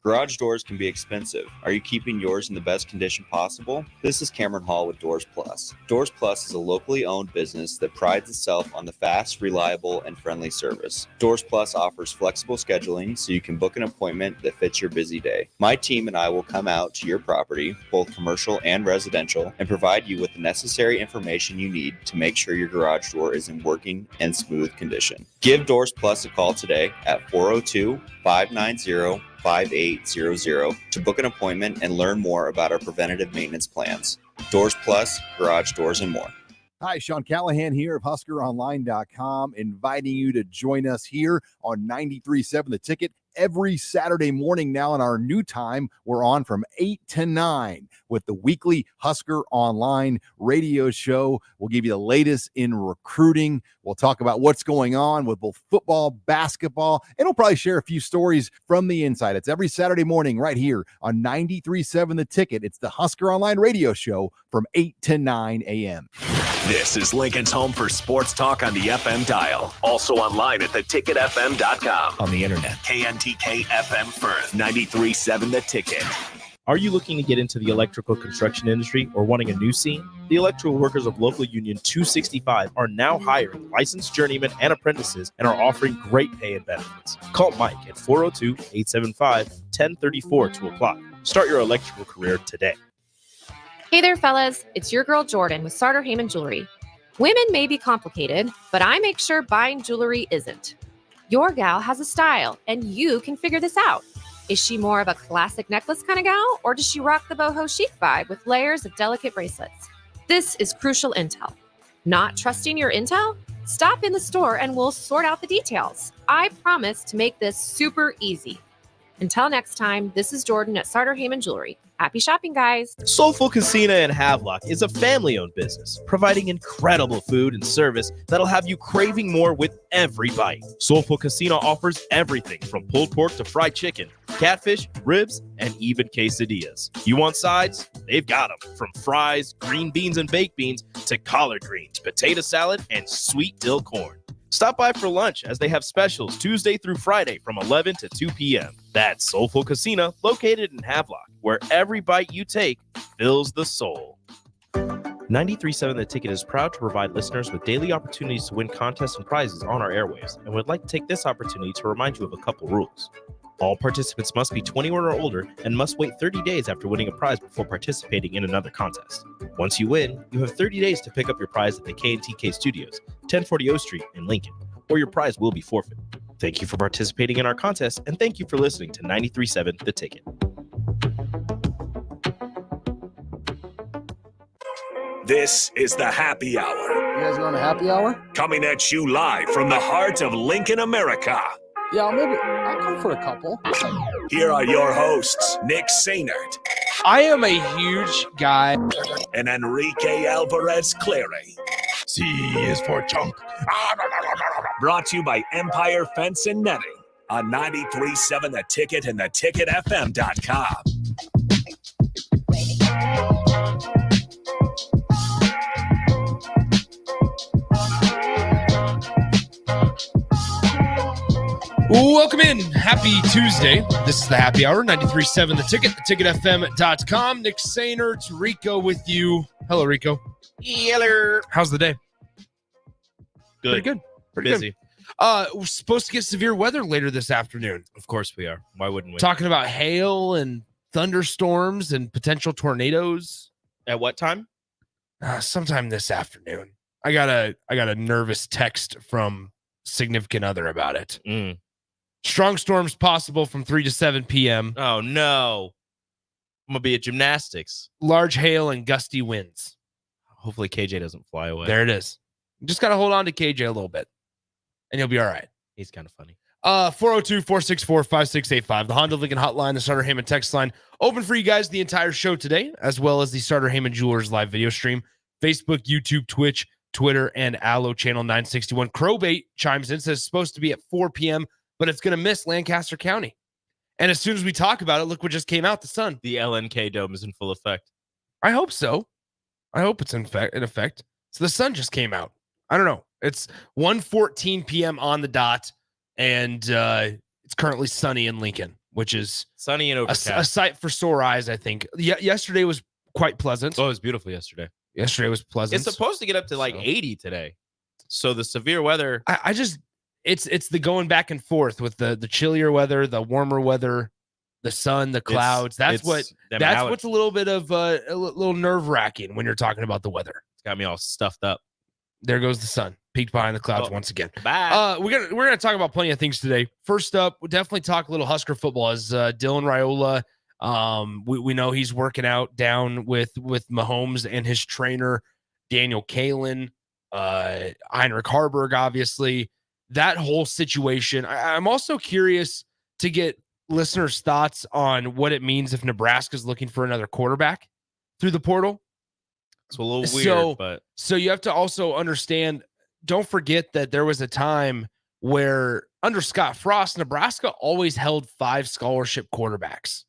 Garage doors can be expensive. Are you keeping yours in the best condition possible? This is Cameron Hall with Doors Plus. Doors Plus is a locally owned business that prides itself on the fast, reliable, and friendly service. Doors Plus offers flexible scheduling so you can book an appointment that fits your busy day. My team and I will come out to your property, both commercial and residential, and provide you with the necessary information you need to make sure your garage door is in working and smooth condition. Give Doors Plus a call today at 402-590-5800 to book an appointment and learn more about our preventative maintenance plans. Doors Plus, garage doors, and more. Hi, Sean Callahan here of HuskerOnline.com, inviting you to join us here on 93.7 The Ticket every Saturday morning now in our new time. We're on from 8 to 9 with the weekly Husker Online radio show. We'll give you the latest in recruiting. We'll talk about what's going on with both football, basketball, and we'll probably share a few stories from the inside. It's every Saturday morning right here on 93.7 The Ticket. It's the Husker Online radio show from 8 to 9 a.m. This is Lincoln's home for sports talk on the FM dial. Also online at theticketfm.com. On the internet. KNTK FM Firth, 93.7 The Ticket. Are you looking to get into the electrical construction industry or wanting a new scene? The electrical workers of local union 265 are now hiring licensed journeymen and apprentices and are offering great pay and benefits. Call Mike at 402-875-1034 to apply. Start your electrical career today. Hey there, fellas. It's your girl, Jordan, with Sartor Heyman Jewelry. Women may be complicated, but I make sure buying jewelry isn't. Your gal has a style, and you can figure this out. Is she more of a classic necklace kind of gal, or does she rock the boho chic vibe with layers of delicate bracelets? This is crucial intel. Not trusting your intel? Stop in the store and we'll sort out the details. I promise to make this super easy. Until next time, this is Jordan at Sartor Heyman Jewelry. Happy shopping, guys. Soulful Casino in Havelock is a family-owned business, providing incredible food and service that'll have you craving more with every bite. Soulful Casino offers everything from pulled pork to fried chicken, catfish, ribs, and even quesadillas. You want sides? They've got them. From fries, green beans and baked beans, to collard greens, potato salad, and sweet dill corn. Stop by for lunch as they have specials Tuesday through Friday from 11 to 2 p.m. That's Soulful Casino, located in Havelock, where every bite you take fills the soul. 93.7 The Ticket is proud to provide listeners with daily opportunities to win contests and prizes on our airwaves, and would like to take this opportunity to remind you of a couple rules. All participants must be 21 or older and must wait 30 days after winning a prize before participating in another contest. Once you win, you have 30 days to pick up your prize at the KNTK Studios, 1040 O Street in Lincoln, or your prize will be forfeit. Thank you for participating in our contest, and thank you for listening to 93.7 The Ticket. This is the Happy Hour. You guys going to happy hour? Coming at you live from the heart of Lincoln, America. Yeah, I'll come for a couple. Here are your hosts, Nick Sainert. I am a huge guy. And Enrique Alvarez Clary. C is for chunk. Brought to you by Empire Fence and Netting on 93.7 The Ticket and theticketfm.com. Welcome in. Happy Tuesday. This is the Happy Hour, 93.7 The Ticket, theticketfm.com. Nick Sainert, Rico with you. Hello, Rico. Yeller. How's the day? Good. Pretty good. Pretty Busy. good. We're supposed to get severe weather later this afternoon. Of course we are. Why wouldn't we? Talking about hail and thunderstorms and potential tornadoes. At what time? Sometime this afternoon. I got a nervous text from significant other about it. Strong storms possible from 3 to 7 p.m. Oh, no. I'm going to be at gymnastics. Large hail and gusty winds. Hopefully KJ doesn't fly away. There it is. You just got to hold on to KJ a little bit, and you'll be all right. He's kind of funny. 402-464-5685. The Honda Lincoln Hotline, the Sartor Heyman text line. Open for you guys the entire show today, as well as the Sartor Heyman Jewelers live video stream. Facebook, YouTube, Twitch, Twitter, and Allo Channel 961. Crowbait chimes in, says it's supposed to be at 4 p.m., but it's going to miss Lancaster County. And as soon as we talk about it, look what just came out, the sun. The LNK dome is in full effect. I hope so. I hope it's in effect. So the sun just came out. I don't know. It's 1:14 p.m. on the dot, and it's currently sunny in Lincoln. which is sunny and overcast. A sight for sore eyes, I think. Yesterday was quite pleasant. Oh, it was beautiful yesterday. Yesterday was pleasant. It's supposed to get up to 80 today. So the severe weather. It's the going back and forth with the chillier weather, the warmer weather, the sun, the clouds. That's what's a little bit of a little nerve-wracking when you're talking about the weather. It's got me all stuffed up. There goes the sun, peeked behind the clouds once again. Bye. We're gonna talk about plenty of things today. First up, we'll definitely talk a little Husker football as Dylan Raiola. We know he's working out down with Mahomes and his trainer Daniel Kalen, Heinrich Harburg, obviously. That whole situation. I'm also curious to get listeners' thoughts on what it means if Nebraska's looking for another quarterback through the portal. It's a little weird, but so you have to also understand, don't forget that there was a time where under Scott Frost, Nebraska always held 5 scholarship quarterbacks.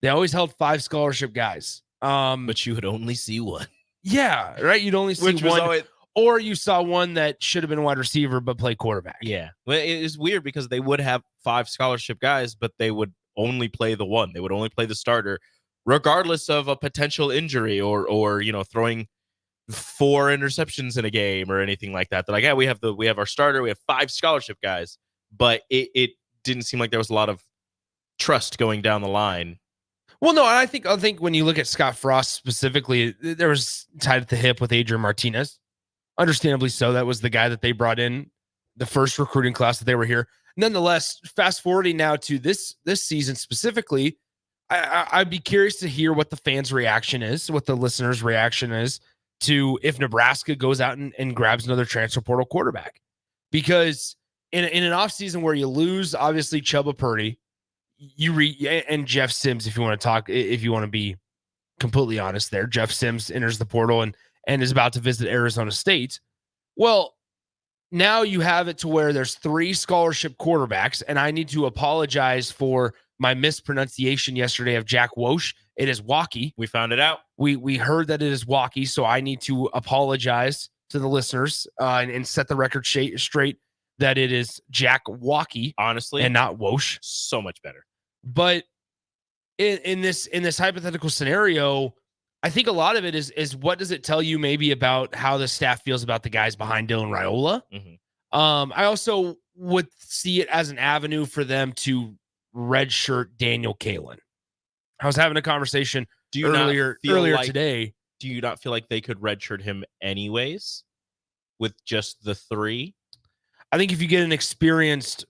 They always held 5 scholarship guys. But you would only see one. Yeah, right. You'd only see one. Or you saw one that should have been wide receiver but played quarterback. Yeah. Well, it is weird because they would have 5 scholarship guys, but they would only play the one. They would only play the starter, regardless of a potential injury or throwing 4 interceptions in a game or anything like that. They're like, yeah, we have our starter, we have 5 scholarship guys, but it didn't seem like there was a lot of trust going down the line. Well, no, I think when you look at Scott Frost specifically, there was tied at the hip with Adrian Martinez. Understandably so. That was the guy that they brought in, the first recruiting class that they were here. Nonetheless, fast forwarding now to this season specifically, I'd be curious to hear what the fans' reaction is, what the listeners' reaction is to if Nebraska goes out and grabs another transfer portal quarterback. Because in an offseason where you lose, obviously, Chubba Purdy, and Jeff Sims, if you want to be completely honest there, Jeff Sims enters the portal and is about to visit Arizona State. Well, now you have it to where there's 3 scholarship quarterbacks, and I need to apologize for my mispronunciation yesterday of Jack Wosh. It is Waukee. We found it out. We heard that it is Waukee, so I need to apologize to the listeners and set the record straight that it is Jack Waukee, honestly, and not Wosh. So much better. But in this hypothetical scenario, I think a lot of it is what does it tell you maybe about how the staff feels about the guys behind Dylan Raiola? Mm-hmm. I also would see it as an avenue for them to redshirt Daniel Kalen. I was having a conversation earlier today. Do you not feel like they could redshirt him anyways with just the 3? I think if you get an experienced,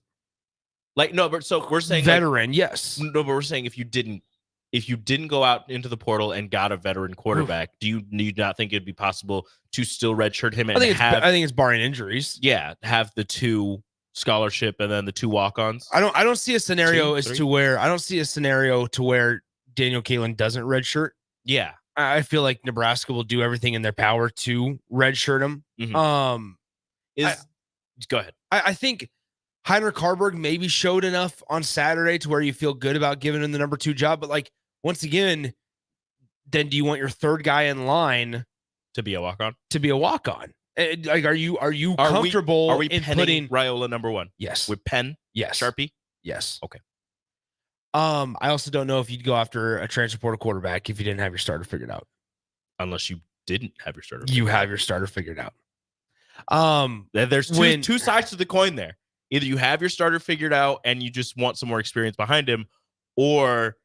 so we're saying veteran, yes. No, but we're saying if you didn't go out into the portal and got a veteran quarterback, do you not think it'd be possible to still redshirt him? And I think it's barring injuries. Yeah, have the 2 scholarship and then the 2 walk-ons. I don't see a scenario to where Daniel Kalen doesn't redshirt. Yeah, I feel like Nebraska will do everything in their power to redshirt him. Mm-hmm. Go ahead. I think Heinrich Harburg maybe showed enough on Saturday to where you feel good about giving him the number 2 job. But once again, then do you want your 3rd guy in line to be a walk-on? Are you comfortable? Are we penning Raiola number 1? Yes. With pen? Yes. Sharpie? Yes. Okay. I also don't know if you'd go after a transfer portal quarterback if you didn't have your starter figured out. Unless you didn't have your starter. Have your starter figured out. There's two sides to the coin there. Either you have your starter figured out and you just want some more experience behind him, or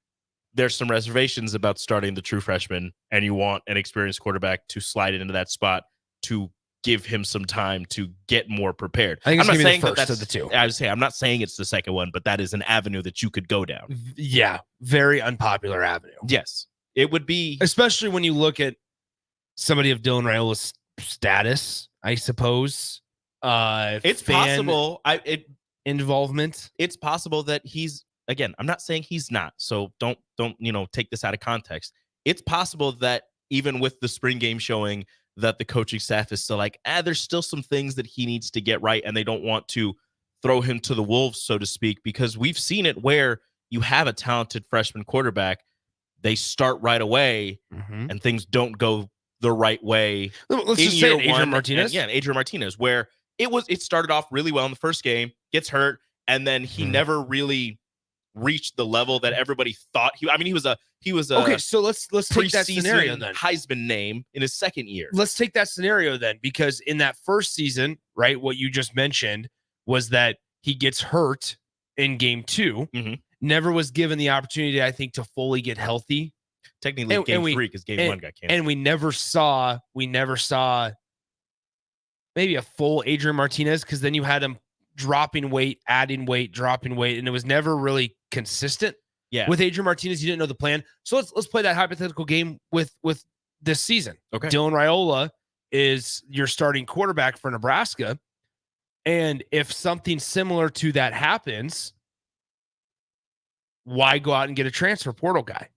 there's some reservations about starting the true freshman and you want an experienced quarterback to slide into that spot to give him some time to get more prepared. I think I'm not saying the first of the 2. I would say I'm not saying it's the second one, but that is an avenue that you could go down. Yeah, very unpopular avenue. Yes, it would be, especially when you look at somebody of Dylan Raiola's status, I suppose. It's possible. Involvement. It's possible that he's, again, I'm not saying he's not. So don't take this out of context. It's possible that even with the spring game showing that the coaching staff is still like, there's still some things that he needs to get right, and they don't want to throw him to the wolves, so to speak, because we've seen it where you have a talented freshman quarterback, they start right away, and things don't go the right way. Let's just say Adrian Martinez. Adrian Martinez, where it started off really well in the first game, gets hurt, and then he never really reached the level that everybody thought he was a Okay, so let's take that preseason scenario then. Heisman name in his second year. Let's take that scenario then, because in that first season, right, what you just mentioned was that he gets hurt in game 2, never was given the opportunity, I think, to fully get healthy. Technically, game 3 because game 1 got canceled. And we never saw maybe a full Adrian Martinez, because then you had him dropping weight, adding weight, dropping weight, and it was never really consistent. Yeah. With Adrian Martinez, you didn't know the plan. So let's play that hypothetical game with this season. Okay. Dylan Raiola is your starting quarterback for Nebraska. And if something similar to that happens, why go out and get a transfer portal guy?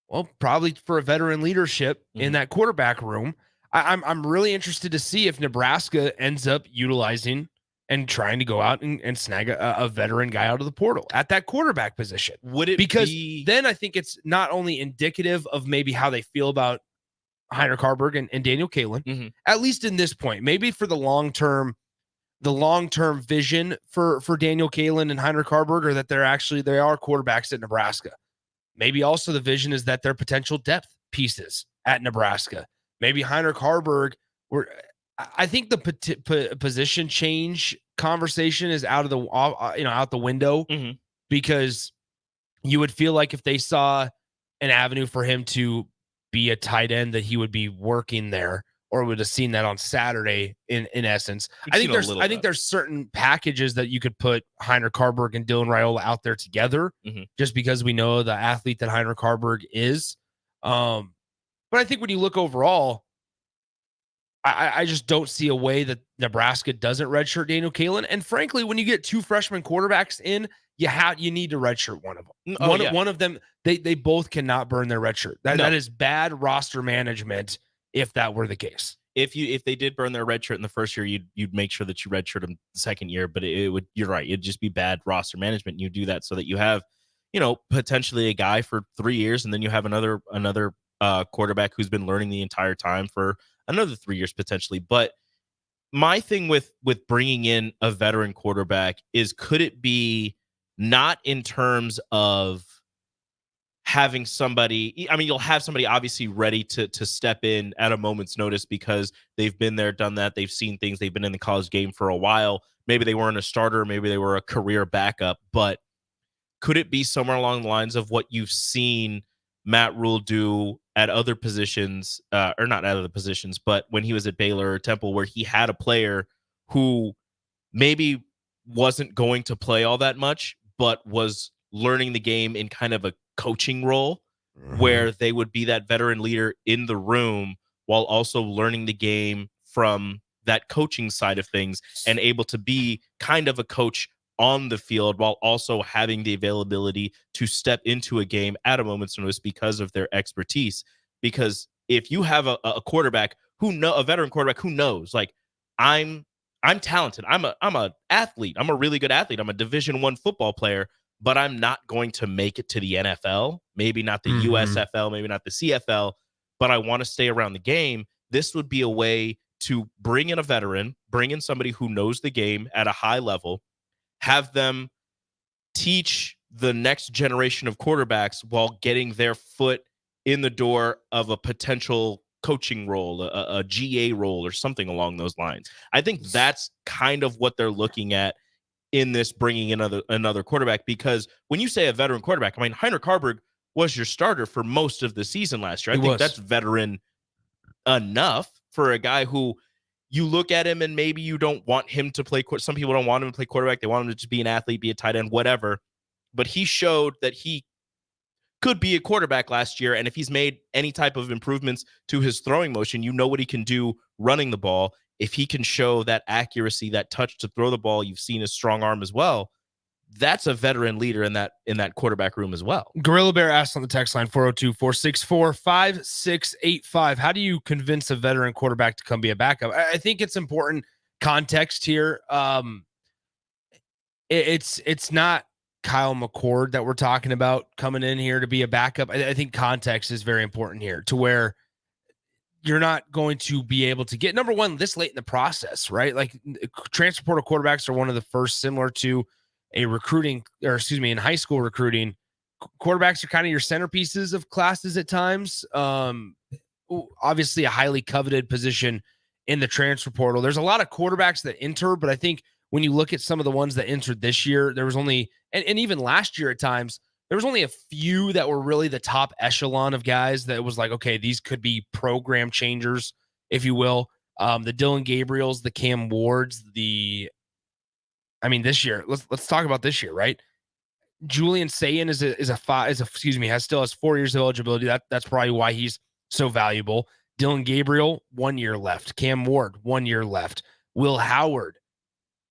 Well, probably for a veteran leadership in that quarterback room. I'm really interested to see if Nebraska ends up utilizing and trying to go out and snag a veteran guy out of the portal at that quarterback position. Would it because then I think it's not only indicative of maybe how they feel about Heinrich Harburg and Daniel Kalen, at least in this point, maybe for the long-term vision for Daniel Kalen and Heinrich Harburg, or that they are quarterbacks at Nebraska. Maybe also the vision is that they're potential depth pieces at Nebraska. Maybe Heinrich Harburg, I think the position change conversation is out the window, because you would feel like if they saw an avenue for him to be a tight end, that he would be working there, or would have seen that on Saturday in essence. I think there's certain packages that you could put Heinrich Harburg and Dylan Raiola out there together, just because we know the athlete that Heinrich Harburg is. But I think when you look overall, I just don't see a way that Nebraska doesn't redshirt Daniel Kalen. And frankly, when you get 2 freshman quarterbacks in, you need to redshirt one of them. One of them, they both cannot burn their redshirt. That is bad roster management if that were the case. If they did burn their redshirt in the first year, you'd make sure that you redshirt them the second year. But you're right, it'd just be bad roster management. You do that so that you have, potentially a guy for 3 years, and then you have another quarterback who's been learning the entire time for another 3 years potentially. But my thing with bringing in a veteran quarterback is, could it be not in terms of having somebody, you'll have somebody obviously ready to step in at a moment's notice because they've been there, done that, they've seen things, they've been in the college game for a while. Maybe they weren't a starter, maybe they were a career backup, but could it be somewhere along the lines of what you've seen Matt Rule do at other positions, or not at other positions, but when he was at Baylor or Temple, where he had a player who maybe wasn't going to play all that much, but was learning the game in kind of a coaching role, where they would be that veteran leader in the room while also learning the game from that coaching side of things, and able to be kind of a coach on the field while also having the availability to step into a game at a moment's notice because of their expertise. Because if you have a quarterback a veteran quarterback who knows, like, I'm talented, I'm a athlete, I'm a really good athlete, I'm a Division I football player, but I'm not going to make it to the NFL, maybe not the USFL, maybe not the CFL, but I want to stay around the game. This would be a way to bring in a veteran, bring in somebody who knows the game at a high level, have them teach the next generation of quarterbacks while getting their foot in the door of a potential coaching role, a GA role, or something along those lines. I think that's kind of what they're looking at in this, bringing in another quarterback, because when you say a veteran quarterback, Heinrich Harburg was your starter for most of the season last year. I think that's veteran enough for a guy who you look at him and maybe you don't want him to play. Some people don't want him to play quarterback. They want him to just be an athlete, be a tight end, whatever. But he showed that he could be a quarterback last year. And if he's made any type of improvements to his throwing motion, you know what he can do running the ball. If he can show that accuracy, that touch to throw the ball, you've seen his strong arm as well. That's a veteran leader in that quarterback room as well. Gorilla Bear asked on the text line 402-464-5685. How do you convince a veteran quarterback to come be a backup? I think it's important context here. It's not Kyle McCord that we're talking about coming in here to be a backup. I think context is very important here, to where you're not going to be able to get, number one, this late in the process, right? Like, transfer portal quarterbacks are one of the first, similar to in high school recruiting, quarterbacks are kind of your centerpieces of classes at times. Obviously a highly coveted position in the transfer portal. There's a lot of quarterbacks that enter, but I think when you look at some of the ones that entered this year, there was only, and even last year at times, there was only a few that were really the top echelon of guys that was like, okay, these could be program changers, if you will. The Dylan Gabriels, the Cam Wards, this year, let's talk about this year, right? Julian Sayin still has 4 years of eligibility. That's probably why he's so valuable. Dylan Gabriel, 1 year left. Cam Ward, 1 year left. Will Howard,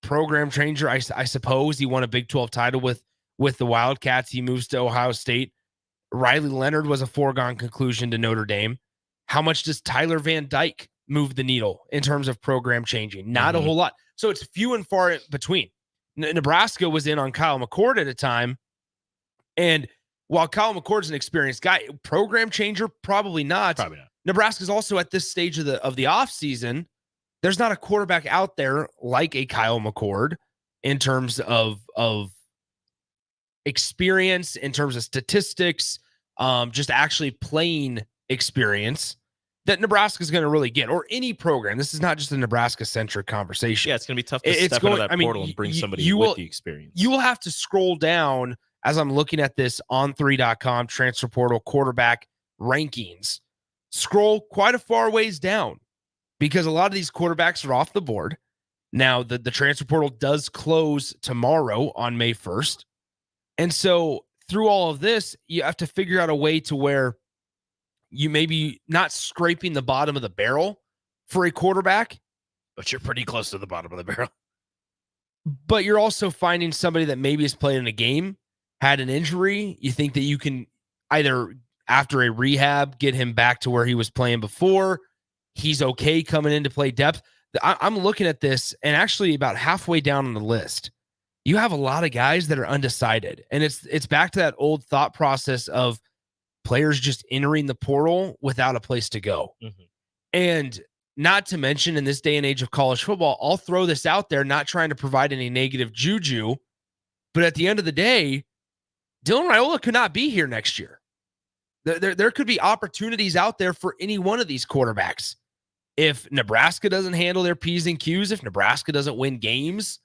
program changer, I suppose. He won a Big 12 title with the Wildcats. He moves to Ohio State. Riley Leonard was a foregone conclusion to Notre Dame. How much does Tyler Van Dyke move the needle in terms of program changing? Not a whole lot. So it's few and far between. Nebraska was in on Kyle McCord at a time. And while Kyle McCord's an experienced guy, program changer, probably not. Probably not. Nebraska's also at this stage of the offseason. There's not a quarterback out there like a Kyle McCord in terms of experience, in terms of statistics, just actually playing experience that Nebraska is going to really get, or any program. This is not just a Nebraska-centric conversation. Yeah, it's going to be tough to step into that portal and bring somebody with the experience. You will have to scroll down as I'm looking at this on3.com transfer portal quarterback rankings. Scroll quite a far ways down because a lot of these quarterbacks are off the board. Now, the transfer portal does close tomorrow on May 1st. And so through all of this, you have to figure out a way to where you may be not scraping the bottom of the barrel for a quarterback, But you're pretty close to the bottom of the barrel. but you're also finding somebody that maybe has played in a game, had an injury. You think that you can either, after a rehab, get him back to where he was playing before. He's okay coming in to play depth. I'm looking at this, and actually about halfway down on the list, you have a lot of guys that are undecided. And it's back to that old thought process of players just entering the portal without a place to go. Mm-hmm. And not to mention, in this day and age of college football, I'll throw this out there, not trying to provide any negative juju, but at the end of the day, Dylan Raiola could not be here next year. There could be opportunities out there for any one of these quarterbacks. If Nebraska doesn't handle their P's and Q's, if Nebraska doesn't win games,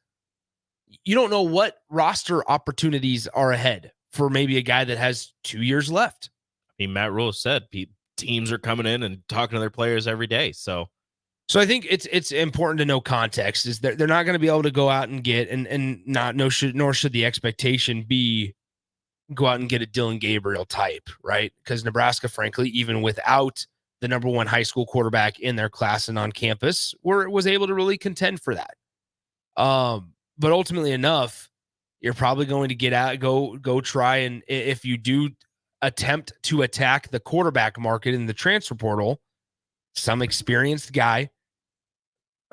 you don't know what roster opportunities are ahead for maybe a guy that has 2 years left. I mean, Matt Rule said teams are coming in and talking to their players every day. So I think it's important to know context. Is that they're not going to be able to go out and get nor should the expectation be go out and get a Dylan Gabriel type, right? Because Nebraska, frankly, even without the number one high school quarterback in their class and on campus, was able to really contend for that. But ultimately enough, you're probably going to get out, go try, and if you do attempt to attack the quarterback market in the transfer portal, some experienced guy,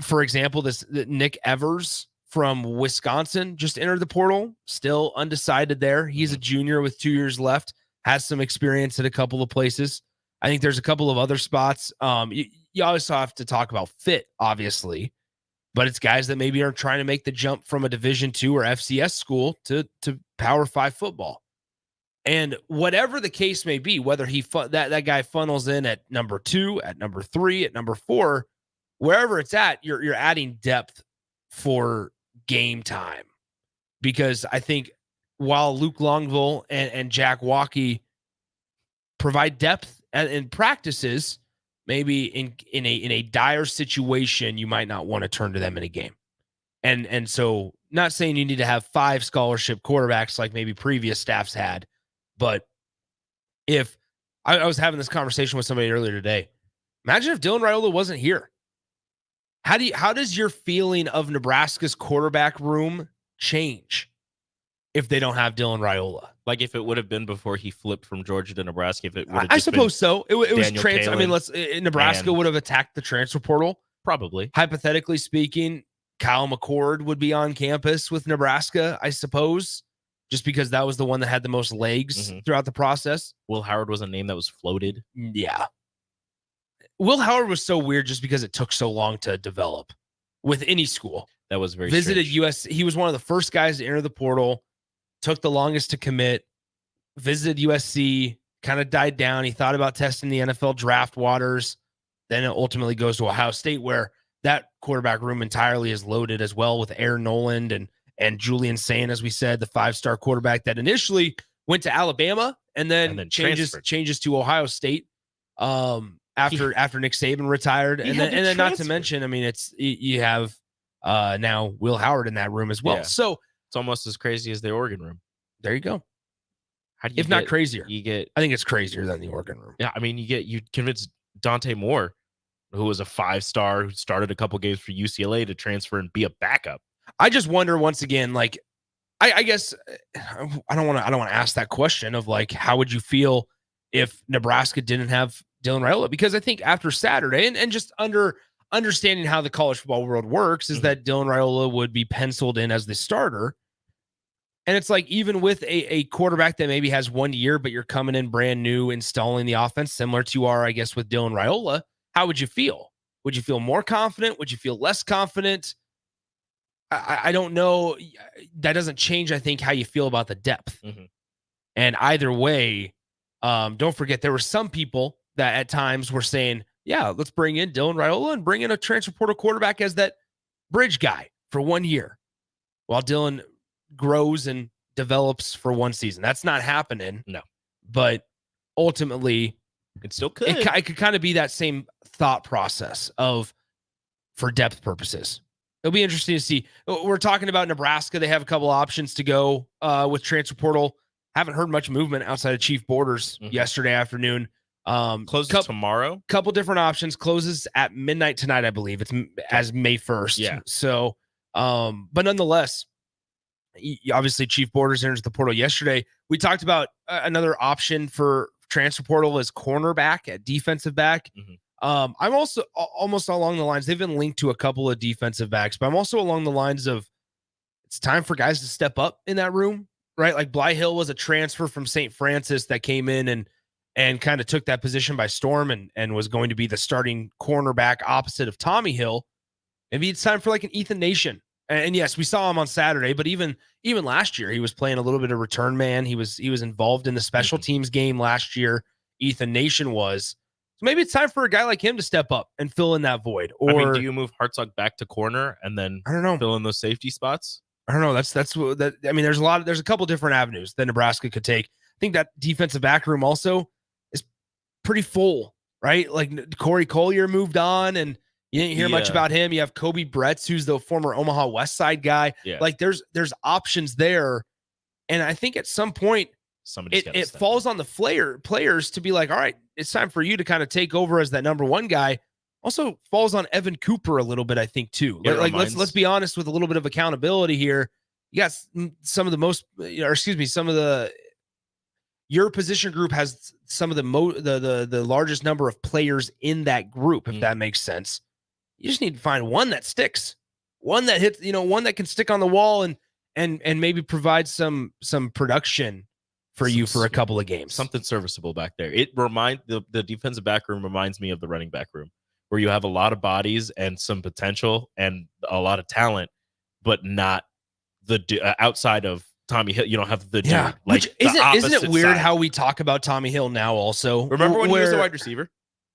for example, this Nick Evers from Wisconsin just entered the portal, still undecided there. He's a junior with 2 years left, has some experience at a couple of places. I think there's a couple of other spots. You always have to talk about fit, obviously, but it's guys that maybe are trying to make the jump from a Division II or FCS school to Power 5 football. And whatever the case may be, whether that guy funnels in at number 2, at number 3, at number 4, wherever it's at, you're adding depth for game time. Because I think while Luke Longville and Jack Waukee provide depth in practices, maybe in a dire situation, you might not want to turn to them in a game. And so, not saying you need to have 5 scholarship quarterbacks like maybe previous staffs had, but if I was having this conversation with somebody earlier today, imagine if Dylan Raiola wasn't here. How does your feeling of Nebraska's quarterback room change if they don't have Dylan Raiola? like if it would have been before he flipped from Georgia to Nebraska, if it would have I suppose so. It was transfer. I mean, Kalen, Nebraska would have attacked the transfer portal. Probably. Hypothetically speaking, Kyle McCord would be on campus with Nebraska, I suppose, just because that was the one that had the most legs throughout the process. Will Howard was a name that was floated. Yeah. Will Howard was so weird just because it took so long to develop with any school. That was very visited strange. US. He was one of the first guys to enter the portal, took the longest to commit, visited USC, kind of died down. He thought about testing the NFL draft waters. Then it ultimately goes to Ohio State, where that quarterback room entirely is loaded as well with Aaron Noland and Julian Sain, as we said, the 5-star quarterback that initially went to Alabama and then changes to Ohio State after Nick Saban retired. And then not to mention, I mean, it's you have now Will Howard in that room as well. Yeah. So It's almost as crazy as the Oregon room. there you go. How do you If not crazier. I think it's crazier than the Oregon room. Yeah, I mean, you convince Dante Moore, who was a 5-star, who started a couple games for UCLA, to transfer and be a backup. I just wonder once again, like, I guess I don't want to ask that question of like, how would you feel if Nebraska didn't have Dylan Raiola? Because I think after Saturday and just understanding how the college football world works is that Dylan Raiola would be penciled in as the starter. And it's like, even with a quarterback that maybe has 1 year, but you're coming in brand new, installing the offense similar to I guess, with Dylan Raiola, how would you feel? Would you feel more confident? Would you feel less confident? I don't know. That doesn't change, I think, how you feel about the depth. And either way, don't forget, there were some people that at times were saying, yeah, let's bring in Dylan Raiola and bring in a transfer portal quarterback as that bridge guy for 1 year while Dylan grows and develops for one season. That's not happening. No. But ultimately, it still could. It could kind of be that same thought process of, for depth purposes. It'll be interesting to see. We're talking about Nebraska. They have a couple options to go with transfer portal. Haven't heard much movement outside of Chief Borders yesterday afternoon. Closes tomorrow. Couple different options. Closes at midnight tonight, I believe. It's as May 1st. Yeah. So, but nonetheless, obviously Chief Borders enters the portal yesterday. We talked about another option for transfer portal is cornerback at defensive back. I'm also almost along the lines. They've been linked to a couple of defensive backs, but I'm also along the lines of it's time for guys to step up in that room, right? Like Bly Hill was a transfer from St. Francis that came in and kind of took that position by storm and was going to be the starting cornerback opposite of Tommy Hill. Maybe it's time for like an Ethan Nation. And yes, we saw him on Saturday, but even last year, he was playing a little bit of return man. He was involved in the special teams game last year. Ethan Nation was. So maybe it's time for a guy like him to step up and fill in that void. Or I mean, do you move Hartzog back to corner and then I don't know, fill in those safety spots? I don't know. That's what that. I mean, there's a couple different avenues that Nebraska could take. I think that defensive back room also is pretty full, right? Like Corey Collier moved on and you didn't hear much about him. You have Kobe Bretz, who's the former Omaha West Side guy. Yeah. Like there's options there. And I think at some point it falls on the players to be like, all right, it's time for you to kind of take over as that number one guy. Also falls on Evan Cooper a little bit, I think, too. Like let's be honest with a little bit of accountability here. You got some of the your position group has some of the largest number of players in that group, if that makes sense. You just need to find one that sticks, one that hits, one that can stick on the wall and maybe provide some production for you for a couple of games. Something serviceable back there. It the defensive back room reminds me of the running back room, where you have a lot of bodies and some potential and a lot of talent, but not the outside of Tommy Hill. You don't have the dude. Like isn't it weird how we talk about Tommy Hill now also? Remember when he was a wide receiver?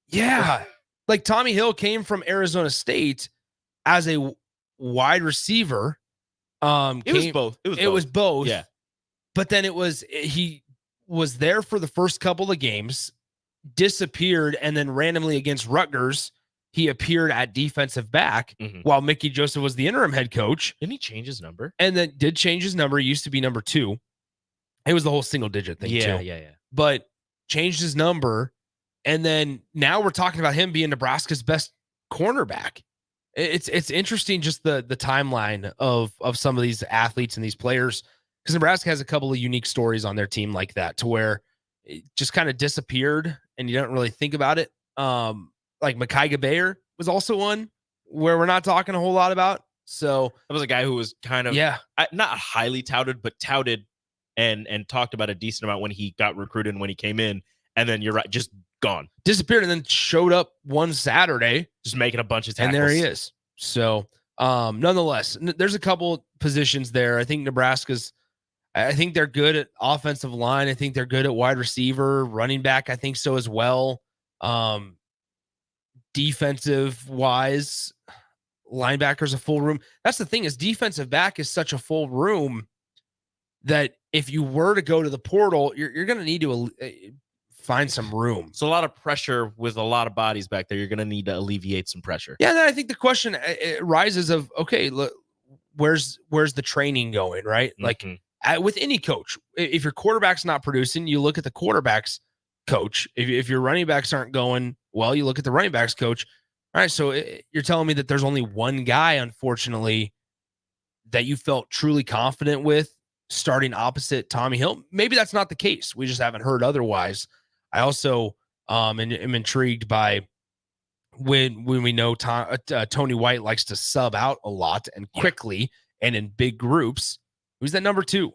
Yeah. Like Tommy Hill came from Arizona State as a wide receiver. It was both. It was both. Yeah. But then he was there for the first couple of games, disappeared, and then randomly against Rutgers, he appeared at defensive back while Mickey Joseph was the interim head coach. Didn't he change his number? And then did change his number. He used to be number 2. It was the whole single digit thing too. Yeah. But changed his number. And then now we're talking about him being Nebraska's best cornerback. It's interesting just the timeline of some of these athletes and these players, because Nebraska has a couple of unique stories on their team like that, to where it just kind of disappeared and you don't really think about it. Like Micaiah Bayer was also one where we're not talking a whole lot about. So that was a guy who was kind of not highly touted, but touted and talked about a decent amount when he got recruited and when he came in. And then you're right, just gone. Disappeared and then showed up one Saturday. Just making a bunch of tackles. And there he is. So Nonetheless, there's a couple positions there. I think I think they're good at offensive line. I think they're good at wide receiver, running back. I think so as well. Defensive wise, linebackers a full room. That's the thing, is defensive back is such a full room that if you were to go to the portal, you're going to need to find some room. So a lot of pressure with a lot of bodies back there. You're going to need to alleviate some pressure. Yeah, and then I think the question rises of, okay, look, where's the training going, right? Like with any coach, if your quarterback's not producing, you look at the quarterback's coach. If your running backs aren't going well, you look at the running backs coach. All right, so you're telling me that there's only one guy, unfortunately, that you felt truly confident with starting opposite Tommy Hill. Maybe that's not the case. We just haven't heard otherwise. I also am intrigued by when we know Tony White likes to sub out a lot and quickly and in big groups. Who's that number 2?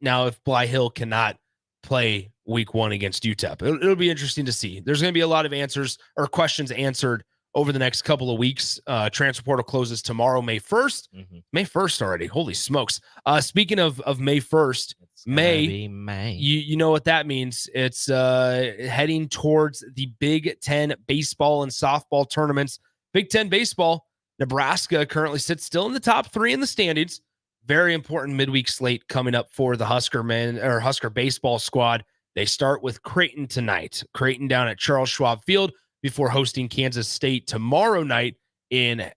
Now, if Bly Hill cannot play week 1 against UTEP, it'll be interesting to see. There's going to be a lot of answers or questions answered over the next couple of weeks. Transfer portal closes tomorrow, May 1st. May 1st already. Holy smokes. Speaking of May 1st, May. You know what that means. It's heading towards the Big Ten baseball and softball tournaments. Big Ten baseball, Nebraska currently sits still in the top 3 in the standings. Very important midweek slate coming up for the Husker baseball squad. They start with Creighton tonight. Creighton down at Charles Schwab Field before hosting Kansas State tomorrow night in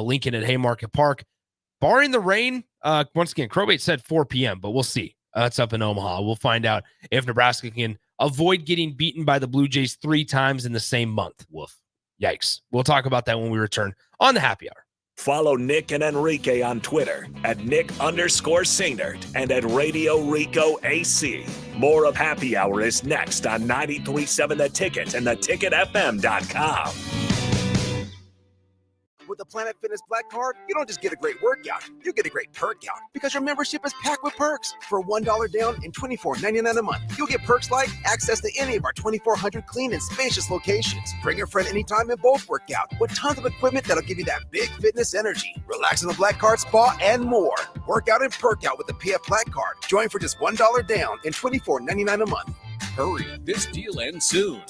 Lincoln at Haymarket Park. Barring the rain, once again, Crowbait said 4 p.m., but we'll see. That's up in Omaha. We'll find out if Nebraska can avoid getting beaten by the Blue Jays 3 times in the same month. Woof. Yikes. We'll talk about that when we return on the Happy Hour. Follow Nick and Enrique on Twitter at Nick_Sainert and at Radio Rico AC. More of Happy Hour is next on 93.7 The Ticket and theticketfm.com. With the Planet Fitness Black Card, you don't just get a great workout, you get a great perk out because your membership is packed with perks. For $1 down and $24.99 a month, you'll get perks like access to any of our 2,400 clean and spacious locations. Bring a friend anytime and both work out with tons of equipment that'll give you that big fitness energy. Relax in the Black Card spa and more. Work out and perk out with the PF Black Card. Join for just $1 down and $24.99 a month. Hurry, this deal ends soon.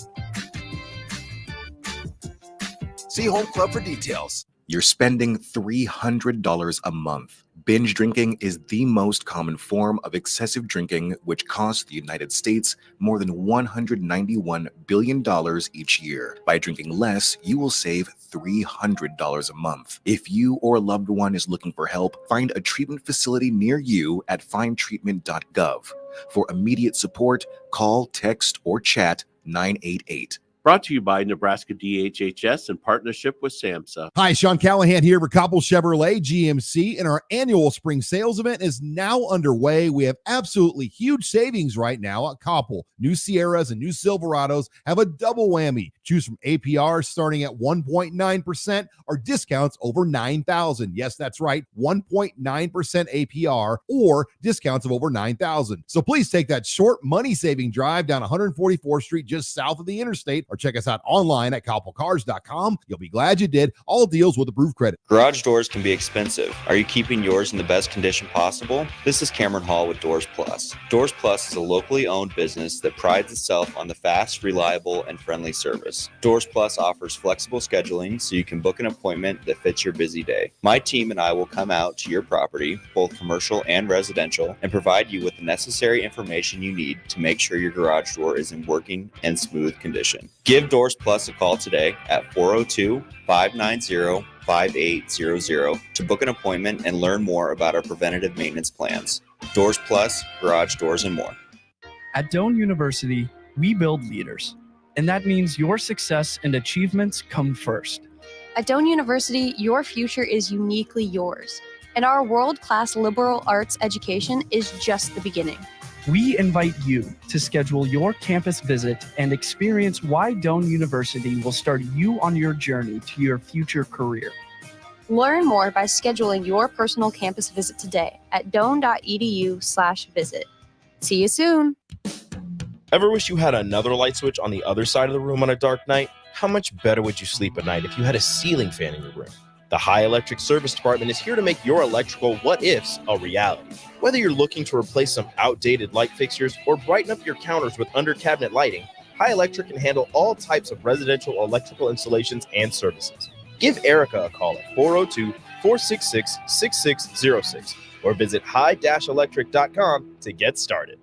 See Home Club for details. You're spending $300 a month. Binge drinking is the most common form of excessive drinking, which costs the United States more than $191 billion each year. By drinking less, you will save $300 a month. If you or a loved one is looking for help, find a treatment facility near you at findtreatment.gov. For immediate support, call, text, or chat 988. Brought to you by Nebraska DHHS in partnership with SAMHSA. Hi, Sean Callahan here for Koppel Chevrolet GMC, and our annual spring sales event is now underway. We have absolutely huge savings right now at Koppel. New Sierras and new Silverados have a double whammy. Choose from APR starting at 1.9% or discounts over $9,000. Yes, that's right, 1.9% APR or discounts of over $9,000. So please take that short money-saving drive down 144th Street just south of the interstate, or check us out online at koppelcars.com. You'll be glad you did. All deals with approved credit. Garage doors can be expensive. Are you keeping yours in the best condition possible? This is Cameron Hall with Doors Plus. Doors Plus is a locally owned business that prides itself on the fast, reliable, and friendly service. Doors Plus offers flexible scheduling so you can book an appointment that fits your busy day. My team and I will come out to your property, both commercial and residential, and provide you with the necessary information you need to make sure your garage door is in working and smooth condition. Give Doors Plus a call today at 402-590-5800 to book an appointment and learn more about our preventative maintenance plans. Doors Plus, garage doors, and more. At Doane University, we build leaders, and that means your success and achievements come first. At Doane University, your future is uniquely yours, and our world-class liberal arts education is just the beginning. We invite you to schedule your campus visit and experience why Doane University will start you on your journey to your future career. Learn more by scheduling your personal campus visit today at doane.edu/visit. See you soon. Ever wish you had another light switch on the other side of the room on a dark night? How much better would you sleep at night if you had a ceiling fan in your room? The High Electric Service Department is here to make your electrical what-ifs a reality. Whether you're looking to replace some outdated light fixtures or brighten up your counters with under-cabinet lighting, High Electric can handle all types of residential electrical installations and services. Give Erica a call at 402-466-6606 or visit high-electric.com to get started.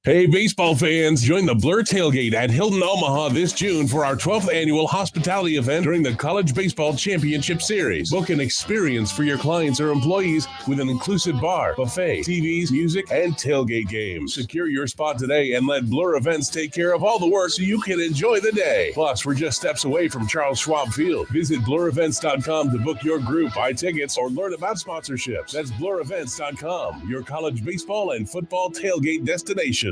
Hey, baseball fans, join the Blur Tailgate at Hilton Omaha this June for our 12th annual hospitality event during the College Baseball Championship Series. Book an experience for your clients or employees with an inclusive bar, buffet, TVs, music, and tailgate games. Secure your spot today and let Blur Events take care of all the work so you can enjoy the day. Plus, we're just steps away from Charles Schwab Field. Visit blurevents.com to book your group, buy tickets, or learn about sponsorships. That's blurevents.com, your college baseball and football tailgate destination.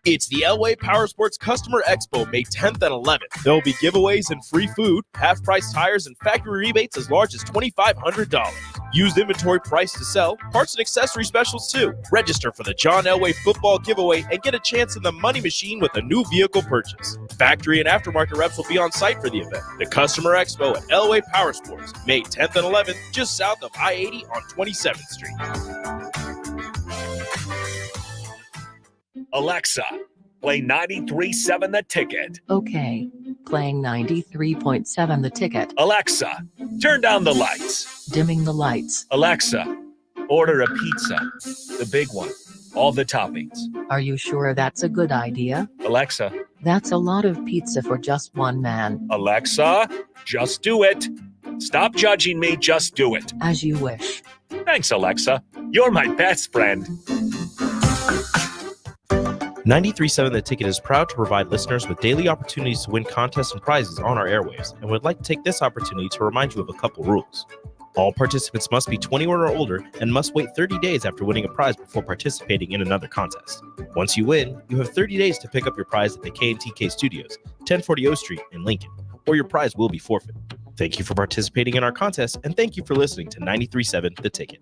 It's the Elway Power Sports Customer Expo, May 10th and 11th. There will be giveaways and free food, half-price tires, and factory rebates as large as $2,500. Used inventory price to sell, parts and accessory specials too. Register for the John Elway Football Giveaway and get a chance in the money machine with a new vehicle purchase. Factory and aftermarket reps will be on site for the event. The Customer Expo at Elway Power Sports, May 10th and 11th, just south of I-80 on 27th Street. Alexa, play 93.7 The Ticket. Okay, playing 93.7 The Ticket. Alexa, turn down the lights. Dimming the lights. Alexa, order a pizza. The big one. All the toppings. Are you sure that's a good idea? Alexa. That's a lot of pizza for just one man. Alexa, just do it. Stop judging me, just do it. As you wish. Thanks, Alexa. You're my best friend. 93.7 The Ticket is proud to provide listeners with daily opportunities to win contests and prizes on our airwaves, and would like to take this opportunity to remind you of a couple rules. All participants must be 21 or older and must wait 30 days after winning a prize before participating in another contest. Once you win, you have 30 days to pick up your prize at the K&TK Studios, 1040 O Street in Lincoln, or your prize will be forfeit. Thank you for participating in our contest, and thank you for listening to 93.7 The Ticket.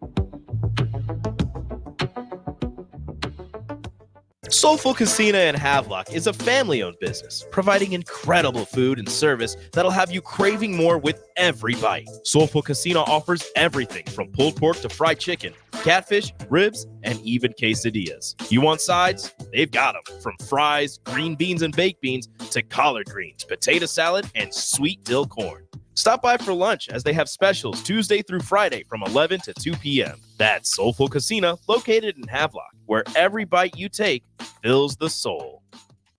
Soulful Casino in Havelock is a family-owned business, providing incredible food and service that'll have you craving more with every bite. Soulful Casino offers everything from pulled pork to fried chicken, catfish, ribs, and even quesadillas. You want sides? They've got them. From fries, green beans and baked beans, to collard greens, potato salad, and sweet dill corn. Stop by for lunch as they have specials Tuesday through Friday from 11 to 2 p.m. That's Soulful Casino, located in Havelock, where every bite you take fills the soul.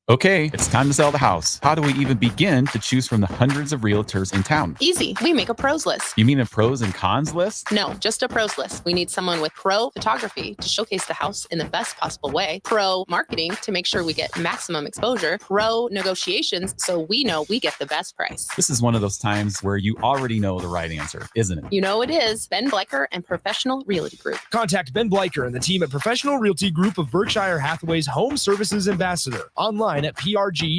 Okay, it's time to sell the house. How do we even begin to choose from the hundreds of realtors in town? Easy. We make a pros list. You mean a pros and cons list? No, just a pros list. We need someone with pro photography to showcase the house in the best possible way, pro marketing to make sure we get maximum exposure, pro negotiations so we know we get the best price. This is one of those times where you already know the right answer, isn't it? You know it is. Ben Bleicher and Professional Realty Group. Contact Ben Bleicher and the team at Professional Realty Group of Berkshire Hathaway's Home Services Ambassador. Online at prg-ne.com.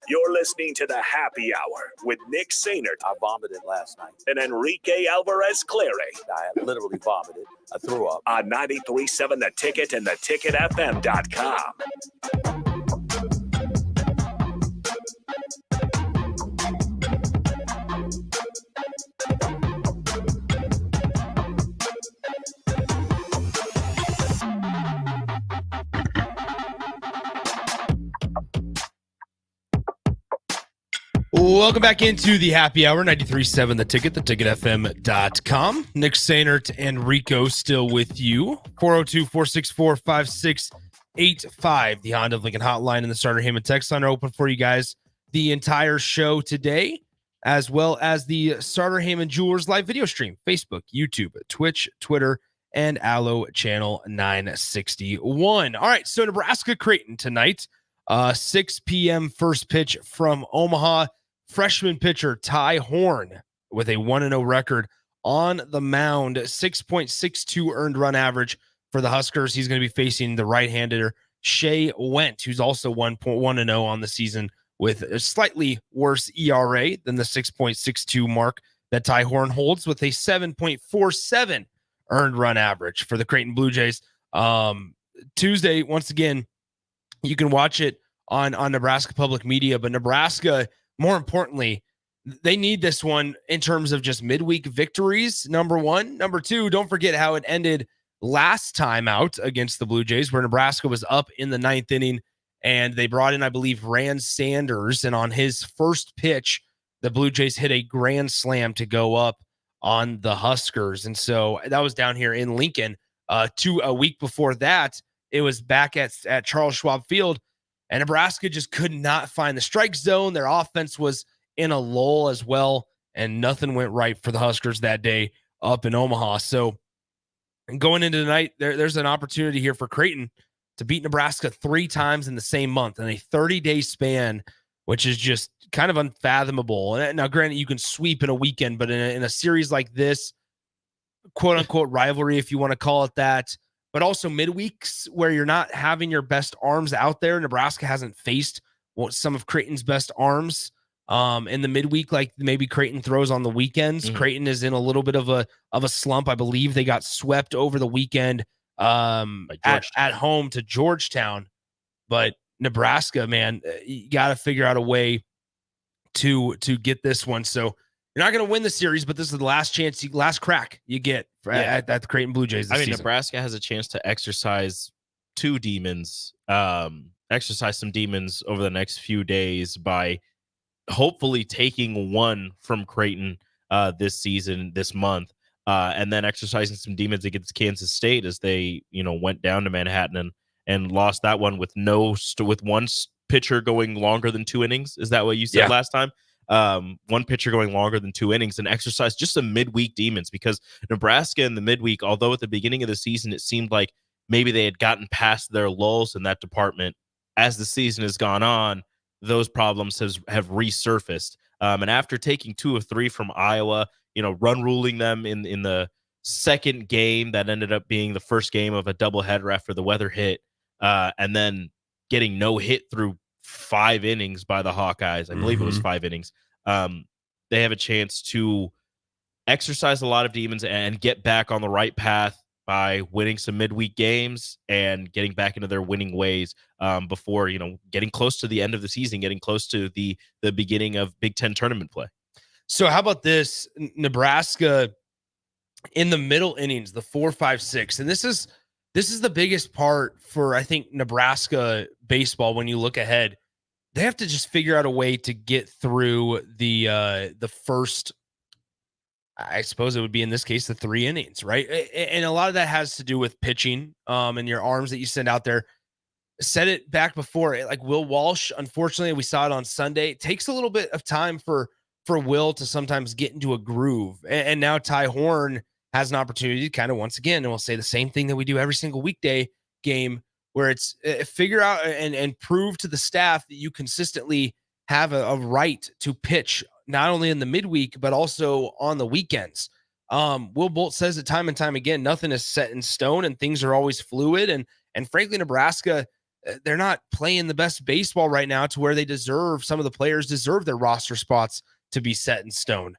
You're listening to the Happy Hour with Nick Sainert. I vomited last night. And Enrique Alvarez Clary. I literally vomited. I threw up. On 93.7 The Ticket and theticketfm.com. Welcome back into the Happy Hour, 93.7 The Ticket, theticketfm.com. Nick Sainert and Rico still with you. 402-464-5685, the Honda of Lincoln hotline and the Starter Heyman text line are open for you guys the entire show today, as well as the Starter Heyman Jewelers live video stream, Facebook, YouTube, Twitch, Twitter, and Allo Channel 961. All right, so Nebraska Creighton tonight, 6 p.m. first pitch from Omaha. Freshman pitcher Ty Horn with a 1-0 record on the mound, 6.62 earned run average for the Huskers. He's going to be facing the right-hander Shea Went, who's also 1.1-0 on the season with a slightly worse ERA than the 6.62 mark that Ty Horn holds, with a 7.47 earned run average for the Creighton Blue Jays. Tuesday, once again, you can watch it on Nebraska Public Media, but Nebraska, more importantly, they need this one in terms of just midweek victories, number one. Number two, don't forget how it ended last time out against the Blue Jays, where Nebraska was up in the 9th inning, and they brought in, I believe, Rand Sanders, and on his first pitch, the Blue Jays hit a grand slam to go up on the Huskers. And so that was down here in Lincoln. A week before that, it was back at Charles Schwab Field, and Nebraska just could not find the strike zone. Their offense was in a lull as well, and nothing went right for the Huskers that day up in Omaha. So going into tonight, there's an opportunity here for Creighton to beat Nebraska 3 times in the same month in a 30-day span, which is just kind of unfathomable. And now, granted, you can sweep in a weekend, but in a series like this, quote-unquote rivalry, if you want to call it that, but also midweeks where you're not having your best arms out there. Nebraska hasn't faced some of Creighton's best arms in the midweek, like maybe Creighton throws on the weekends. Creighton is in a little bit of a slump. I believe they got swept over the weekend at home to Georgetown. But Nebraska, man, you got to figure out a way to get this one. So you're not going to win the series, but this is the last chance, last crack you get at the Creighton Blue Jays this season. Nebraska has a chance to exercise some demons over the next few days by hopefully taking one from Creighton this month, and then exercising some demons against Kansas State as they, went down to Manhattan and lost that one with one pitcher going longer than 2 innings. Is that what you said last time? One pitcher going longer than 2 innings, and exercise just some midweek demons, because Nebraska in the midweek, although at the beginning of the season it seemed like maybe they had gotten past their lulls in that department, as the season has gone on, those problems have resurfaced. And after taking 2 of 3 from Iowa, run ruling them in the second game that ended up being the first game of a doubleheader after the weather hit, and then getting no hit through 5 innings by the Hawkeyes. I believe it was 5 innings. They have a chance to exercise a lot of demons and get back on the right path by winning some midweek games and getting back into their winning ways before, getting close to the end of the season, getting close to the beginning of Big Ten tournament play. So how about this? Nebraska in the middle innings, the 4, 5, 6. And this is the biggest part for, I think, Nebraska baseball. When you look ahead, they have to just figure out a way to get through the first, I suppose it would be in this case, the 3 innings, right? And a lot of that has to do with pitching and your arms that you send out there. Said it back before, like Will Walsh, unfortunately, we saw it on Sunday. It takes a little bit of time for Will to sometimes get into a groove. And now Ty Horn has an opportunity to kind of, once again, and we'll say the same thing that we do every single weekday game, where it's figure out and prove to the staff that you consistently have a right to pitch, not only in the midweek, but also on the weekends. Will Bolt says it time and time again, nothing is set in stone and things are always fluid. And frankly, Nebraska, they're not playing the best baseball right now to where some of the players deserve their roster spots to be set in stone.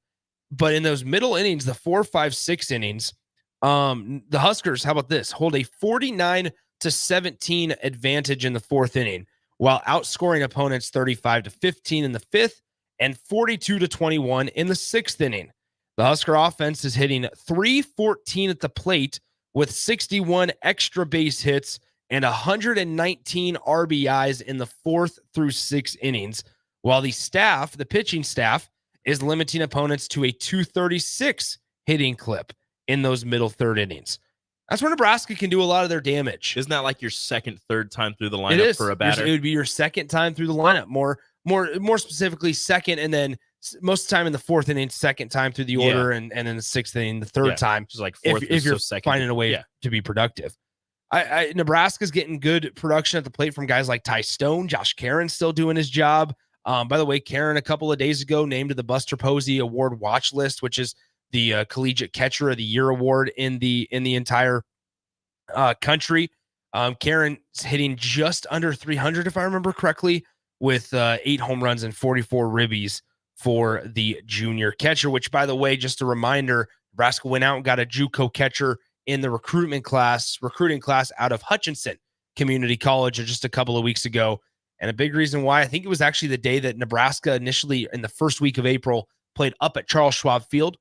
But in those middle innings, the 4, 5, 6 innings, the Huskers, how about this? Hold a 49-17 advantage in the 4th inning, while outscoring opponents 35-15 in the 5th and 42-21 in the 6th inning. The Husker offense is hitting .314 at the plate with 61 extra base hits and 119 RBIs in the 4th through 6th innings, while the pitching staff, is limiting opponents to a .236 hitting clip in those middle 3rd innings. That's where Nebraska can do a lot of their damage. Isn't that like your second, third time through the lineup for a batter? It would be your second time through the lineup. More specifically, second, and then most of the time in the 4th inning, second time through the order, and in the 6th inning, the 3rd time. Just like fourth if you're second. finding a way to be productive. Nebraska's getting good production at the plate from guys like Ty Stone. Josh Caron's still doing his job. By the way, Caron a couple of days ago named to the Buster Posey Award watch list, which is the Collegiate Catcher of the Year award in the entire country. Caron's hitting just under 300, if I remember correctly, with 8 home runs and 44 ribbies for the junior catcher, which, by the way, just a reminder, Nebraska went out and got a JUCO catcher in the recruiting class out of Hutchinson Community College just a couple of weeks ago. And a big reason why, I think it was actually the day that Nebraska initially in the first week of April played up at Charles Schwab Field.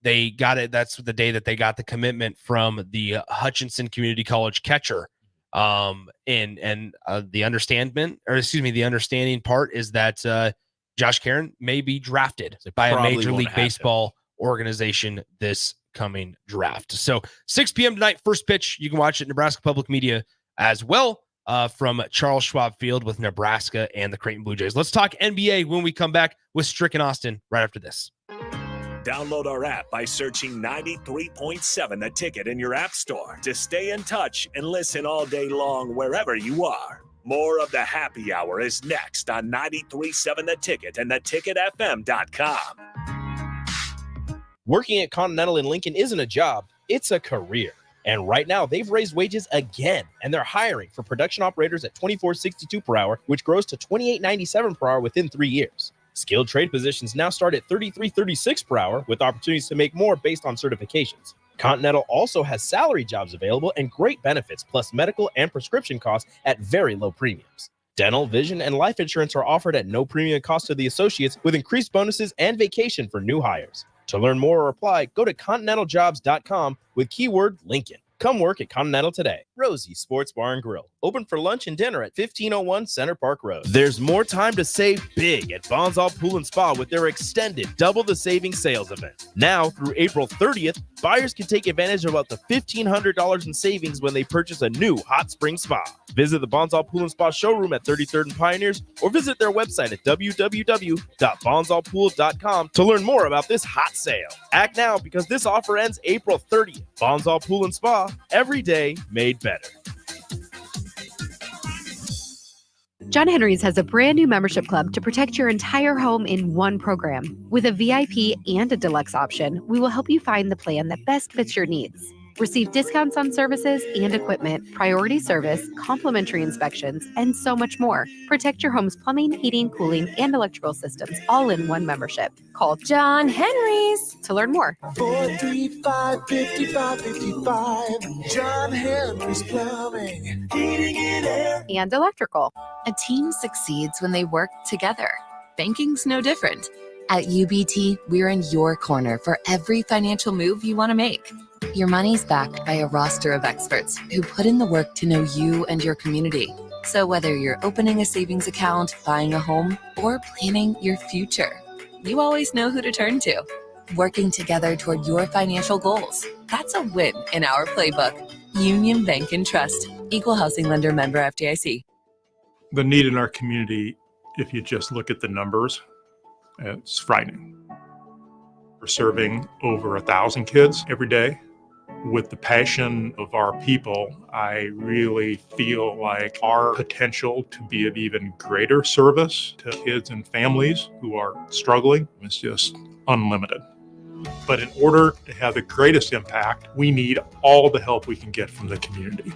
They got it. That's the day that they got the commitment from the Hutchinson Community College catcher. The understanding part is that Josh Caron may be drafted by a Major League Baseball organization this coming draft. So 6 p.m. tonight, first pitch. You can watch it Nebraska Public Media as well from Charles Schwab Field with Nebraska and the Creighton Blue Jays. Let's talk NBA when we come back with Strick and Austin right after this. Download our app by searching 93.7 The Ticket in your app store to stay in touch and listen all day long wherever you are. More of the happy hour is next on 93.7 The Ticket and theticketfm.com. Working at Continental in Lincoln isn't a job, it's a career. And right now, they've raised wages again, and they're hiring for production operators at $24.62 per hour, which grows to $28.97 per hour within 3 years. Skilled trade positions now start at $33.36 per hour, with opportunities to make more based on certifications. Continental also has salary jobs available and great benefits, plus medical and prescription costs at very low premiums. Dental, vision, and life insurance are offered at no premium cost to the associates, with increased bonuses and vacation for new hires. To learn more or apply, go to continentaljobs.com with keyword Lincoln. Come work at Continental today. Rosie Sports Bar and Grill, open for lunch and dinner at 1501 Center Park Road. There's more time to save big at Bonzall Pool and Spa with their extended Double the Savings sales event. Now through April 30th, buyers can take advantage of up to $1,500 in savings when they purchase a new hot spring spa. Visit the Bonzall Pool and Spa showroom at 33rd and Pioneers, or visit their website at www.bonzallpool.com to learn more about this hot sale. Act now because this offer ends April 30th. Bonzall Pool and Spa, every day made better. John Henry's has a brand new membership club to protect your entire home in one program. With a VIP and a deluxe option, we will help you find the plan that best fits your needs. Receive discounts on services and equipment, priority service, complimentary inspections, and so much more. Protect your home's plumbing, heating, cooling, and electrical systems all in one membership. Call John Henry's to learn more. 435-5555. John Henry's Plumbing, Heating and Air, and Electrical. A team succeeds when they work together. Banking's no different. At UBT, we're in your corner for every financial move you want to make. Your money's backed by a roster of experts who put in the work to know you and your community. So whether you're opening a savings account, buying a home, or planning your future, you always know who to turn to. Working together toward your financial goals. That's a win in our playbook. Union Bank and Trust. Equal housing lender, member FDIC. The need in our community, if you just look at the numbers, it's frightening. We're serving over 1,000 kids every day. With the passion of our people, I really feel like our potential to be of even greater service to kids and families who are struggling is just unlimited. But in order to have the greatest impact, we need all the help we can get from the community.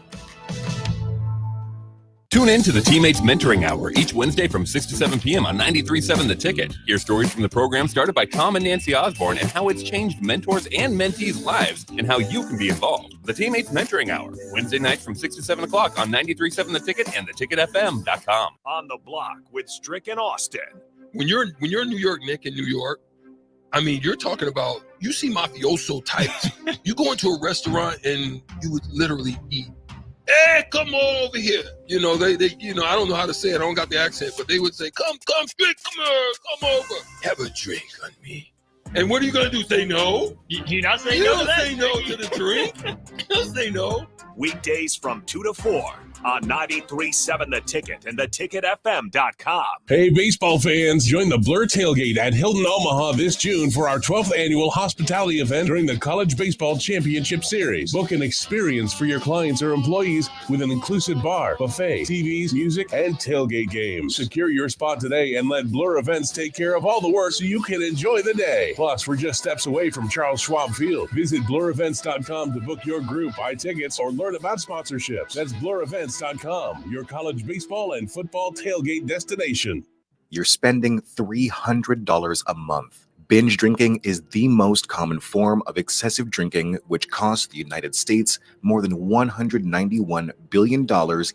Tune in to the Teammates Mentoring Hour each Wednesday from 6 to 7 p.m. on 93.7 The Ticket. Hear stories from the program started by Tom and Nancy Osborne and how it's changed mentors and mentees' lives and how you can be involved. The Teammates Mentoring Hour, Wednesday nights from 6 to 7 o'clock on 93.7 The Ticket and theticketfm.com. On the block with Strick and Austin. When you're in New York, Nick, in New York, I mean, you're talking about, you see mafioso types. You go into a restaurant and you would literally eat. Hey, come on over here. You know, they I don't know how to say it. I don't got the accent, but they would say, come, Strick, come here, come over. Have a drink on me. And what are you going to do? Say no? You not say you no to don't that? say no to the drink. You don't say no. Weekdays from 2 to 4 on 93.7 The Ticket and theticketfm.com. Hey, baseball fans, join the Blur Tailgate at Hilton Omaha this June for our 12th annual hospitality event during the College Baseball Championship Series. Book an experience for your clients or employees with an inclusive bar, buffet, TVs, music, and tailgate games. Secure your spot today and let Blur Events take care of all the work so you can enjoy the day. Plus, we're just steps away from Charles Schwab Field. Visit blurevents.com to book your group, buy tickets, or learn about sponsorships. That's blurevents.com, your college baseball and football tailgate destination. You're spending $300 a month Binge drinking is the most common form of excessive drinking, which costs the United States more than $191 billion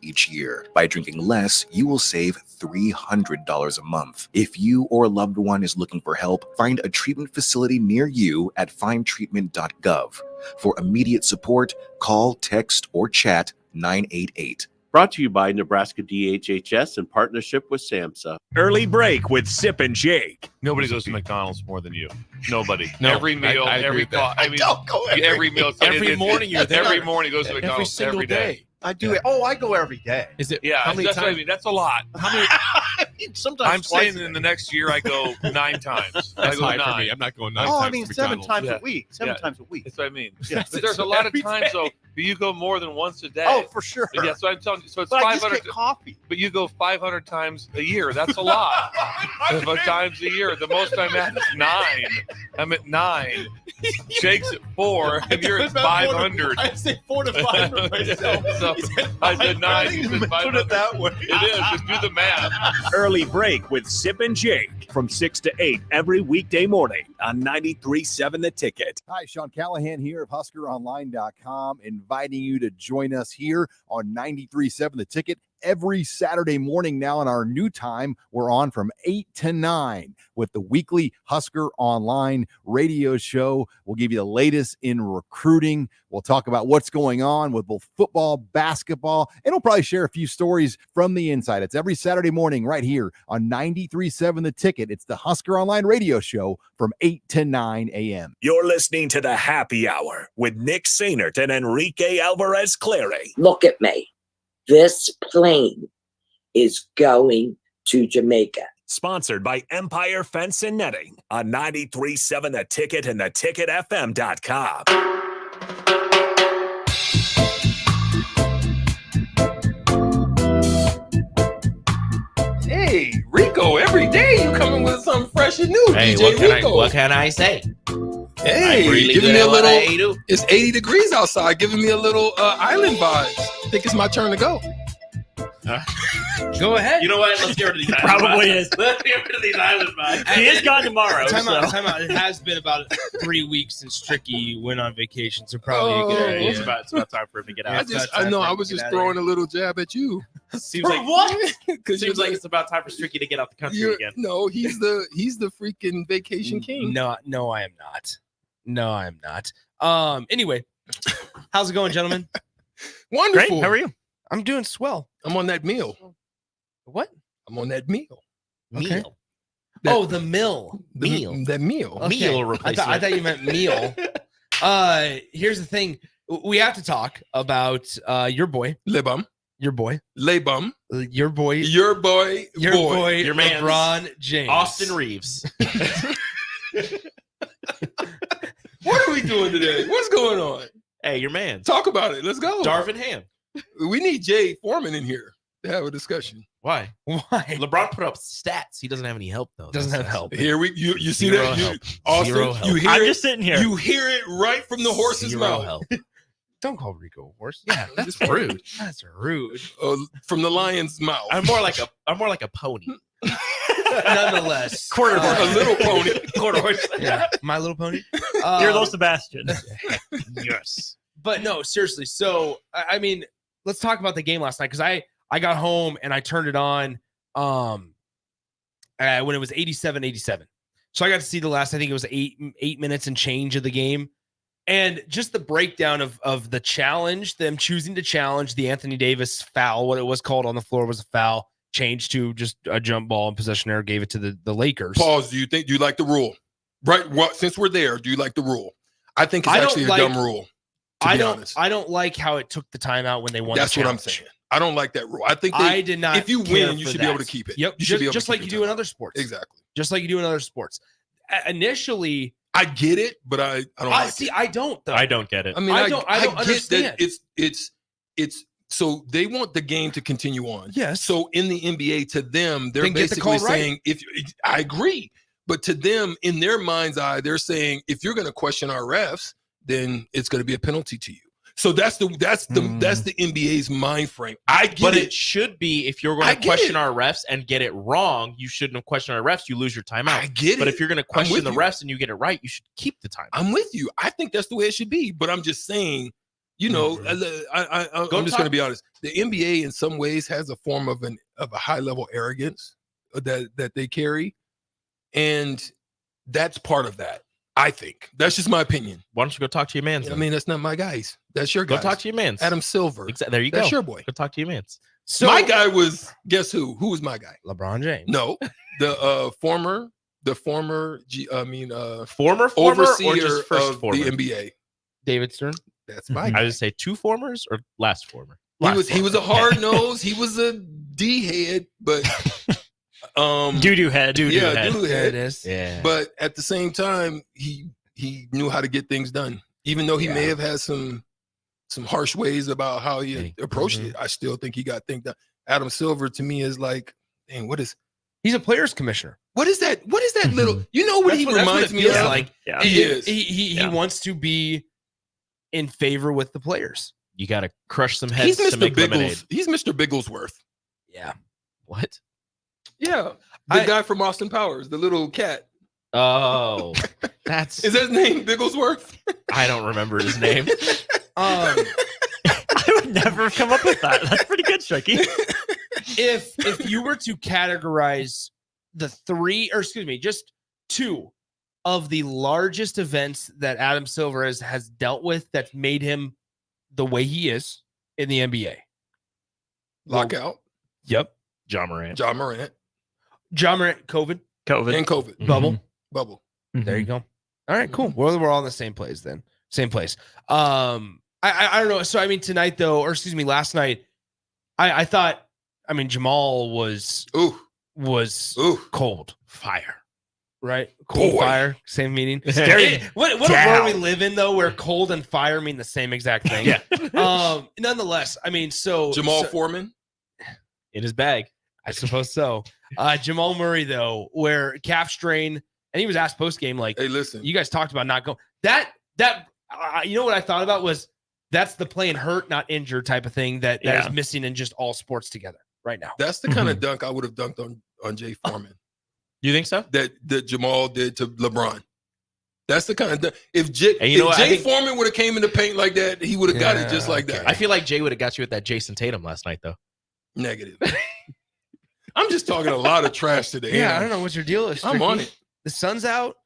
each year. By drinking less, you will save $300 a month. If you or a loved one is looking for help, find a treatment facility near you at findtreatment.gov. For immediate support, call, text, or chat 988. Brought to you by Nebraska DHHS in partnership with SAMHSA. Early break with Sip and Jake. Nobody goes to McDonald's more than you. Nobody. No, every meal, I agree every with that. call. I mean, don't go every meal. Every morning you're there. Every morning goes to McDonald's single every day. I do it. Oh, I go every day. Is it? Yeah, How many that's what I times? mean. That's a lot. How many? Sometimes I'm twice saying a in day. the next year I go 9 times. I That's go high 9. for me. I'm not going 9 Oh, times I mean to 7 McDonald's. times Yeah. a week. 7 Yeah. times a week. That's what I mean. Yes, But there's a lot of every times day. though. You go more than once a day. Oh, for sure. Yeah, so I'm telling you. So it's But I just 500. get coffee. But you go 500 times a year. That's a lot. Of times a year. The most I'm at is 9. I'm at 9. Jake's at 4, and you're at 500. I say 4 to 5 for myself. So I said 9. You said Put 500. it that way. It is. Just do the math. Early break with Sip and Jake from 6 to 8 every weekday morning on 93.7 The Ticket. Hi, Sean Callahan here of HuskerOnline.com, inviting you to join us here on 93.7 The Ticket every Saturday morning now. In our new time, we're on from 8 to 9 with the weekly Husker Online radio show. We'll give you the latest in recruiting. We'll talk about what's going on with both football, basketball, and we'll probably share a few stories from the inside. It's every Saturday morning right here on 93.7 The Ticket. It's the Husker Online radio show from 8 to 9 a.m. You're listening to the Happy Hour with Nick Sainert and Enrique Alvarez Clary. Look at me. This plane is going to Jamaica. Sponsored by Empire Fence and Netting on 93.7 The Ticket and theticketfm.com. Hey, Rico, every day you coming with something fresh and new. Hey, DJ what can I say? Hey, I'm really giving good me a at what I little. do. It's 80 degrees outside, giving me a little island vibes. I think it's my turn to go. Go ahead. You know what? Let's get rid of these island Probably vibes. is. Let's get rid of these island vibes. He is gone tomorrow. Time out. so. Time out. It has been about 3 weeks since Tricky went on vacation, so probably a good Oh. idea. It's about time for him to get out. I was just throwing a little jab at you. Seems like Because seems like it's about time for Stricky to get out the country again. No, he's the freaking vacation king. No, I am not. No, I am not. Anyway, how's it going, gentlemen? Wonderful. Great. How are you? I'm doing swell. I'm on that meal. What? I'm on that meal. Okay. Meal. Oh, the mill. Meal. That meal. Okay. Meal replacement. I thought you meant meal. Here's the thing. We have to talk about your boy. Lebum. Your boy. Lebum. Your boy. Your boy. Your boy. Your man's LeBron James. Austin Reeves. What are we doing today? What's going on? Hey, your man. Talk about it. Let's go. Darvin Ham. We need Jay Foreman in here to have a discussion. Why? Why? LeBron put up stats. He doesn't have any help though. Doesn't have help. Here you see Zero that? help. Austin, Zero help. you hear I'm it? just sitting here. You hear it right from the horse's Zero mouth. help. Don't call Rico a horse. Yeah, that's Just rude. That's rude. From the lion's mouth. I'm more like a pony. Nonetheless, Quarter horse. A little pony. Quarter horse. Yeah, My Little Pony. You're Little Sebastian. Yes. But no, seriously. So I mean, let's talk about the game last night because I got home and I turned it on when it was 87-87. So I got to see the last, I think it was 8 minutes and change of the game. And just the breakdown of the challenge, them choosing to challenge the Anthony Davis foul, what it was called on the floor was a foul, changed to just a jump ball and possession error, gave it to the Lakers. Pause. Do you like the rule? Right. Well, since we're there, do you like the rule? I think it's actually a dumb rule. I don't like how it took the timeout when they won. That's what I'm saying. I don't like that rule. I think I did not. If you care win, you for should be able that. to keep it. Yep. You should be able Just to keep like you the do in timeout. other sports. Exactly. Just like you do in other sports. Initially, I get it, but I don't. Like see. it. I don't. Though. I don't get it. I mean, I don't get understand. that it's so they want the game to continue on. Yes. So in the NBA, to them, they're Then get the basically call right. saying, I agree, but to them, in their mind's eye, they're saying if you're going to question our refs, then it's going to be a penalty to you. So that's the NBA's mind frame. I get But it. it should be if you're going to question our refs and get it wrong, you shouldn't have questioned our refs. You lose your timeout. I get But it. if you're going to I'm with question the you. refs and you get it right, you should keep the timeout. I'm with you. I think that's the way it should be. But I'm just saying, I'm just going to be honest. The NBA in some ways has a form of a high level arrogance that they carry, and that's part of that. I think that's just my opinion. Why don't you go talk to your mans? I mean, that's not my guys. That's your guys. Go talk to your mans. Adam Silver. There you go. That's your boy. Go talk to your mans. So my guy was, guess who? Who was my guy? LeBron James. No, the former former overseer or just first of former? the NBA. David Stern. That's my I guy. would say two formers or last former. He was a hard nose. He was a D head, but doo-doo head. Doo-doo head. There it is. Yeah. But at the same time, he knew how to get things done. Even though he may have had some harsh ways about how he approached it, I still think he got things done. Adam Silver to me is like, dang, he's a players commissioner. What is that? What is that little? You know what he reminds me of? Like Yeah. He wants to be in favor with the players. You got to crush some heads He's to Mr. make lemonade. Biggles. He's Mr. Bigglesworth. Yeah. What? Yeah, the guy from Austin Powers, the little cat. Oh, is that his name, Bigglesworth? I don't remember his name. I would never come up with that. That's pretty good, Sharky. If you were to categorize the just two of the largest events that Adam Silver has dealt with that's made him the way he is in the NBA. Lockout. Yep. John Morant. COVID. COVID. And COVID. Bubble. There you go. All right, cool. We're all in the same place then. Same place. I don't know. So I mean tonight though, or excuse me, last night, I thought, I mean, Jamal was cold fire. Right? Cold fire, same meaning. What a world we live in though, where cold and fire mean the same exact thing. Yeah. Nonetheless, I mean, Jamal Foreman in his bag. I suppose so. Jamal Murray, though, where calf strain, and he was asked post game, like, "Hey, listen, you guys talked about not going." You know what I thought about was that's the playing hurt, not injured type of thing that is missing in just all sports together right now. That's the kind of dunk I would have dunked on Jay Foreman. You think so? That Jamal did to LeBron. That's the kind of dunk. If Jay Foreman would have came in the paint like that, he would have got it just like that. I feel like Jay would have got you with that Jason Tatum last night, though. Negative. I'm just talking a lot of trash today. Yeah, I don't know what your deal is. I'm on it. The sun's out.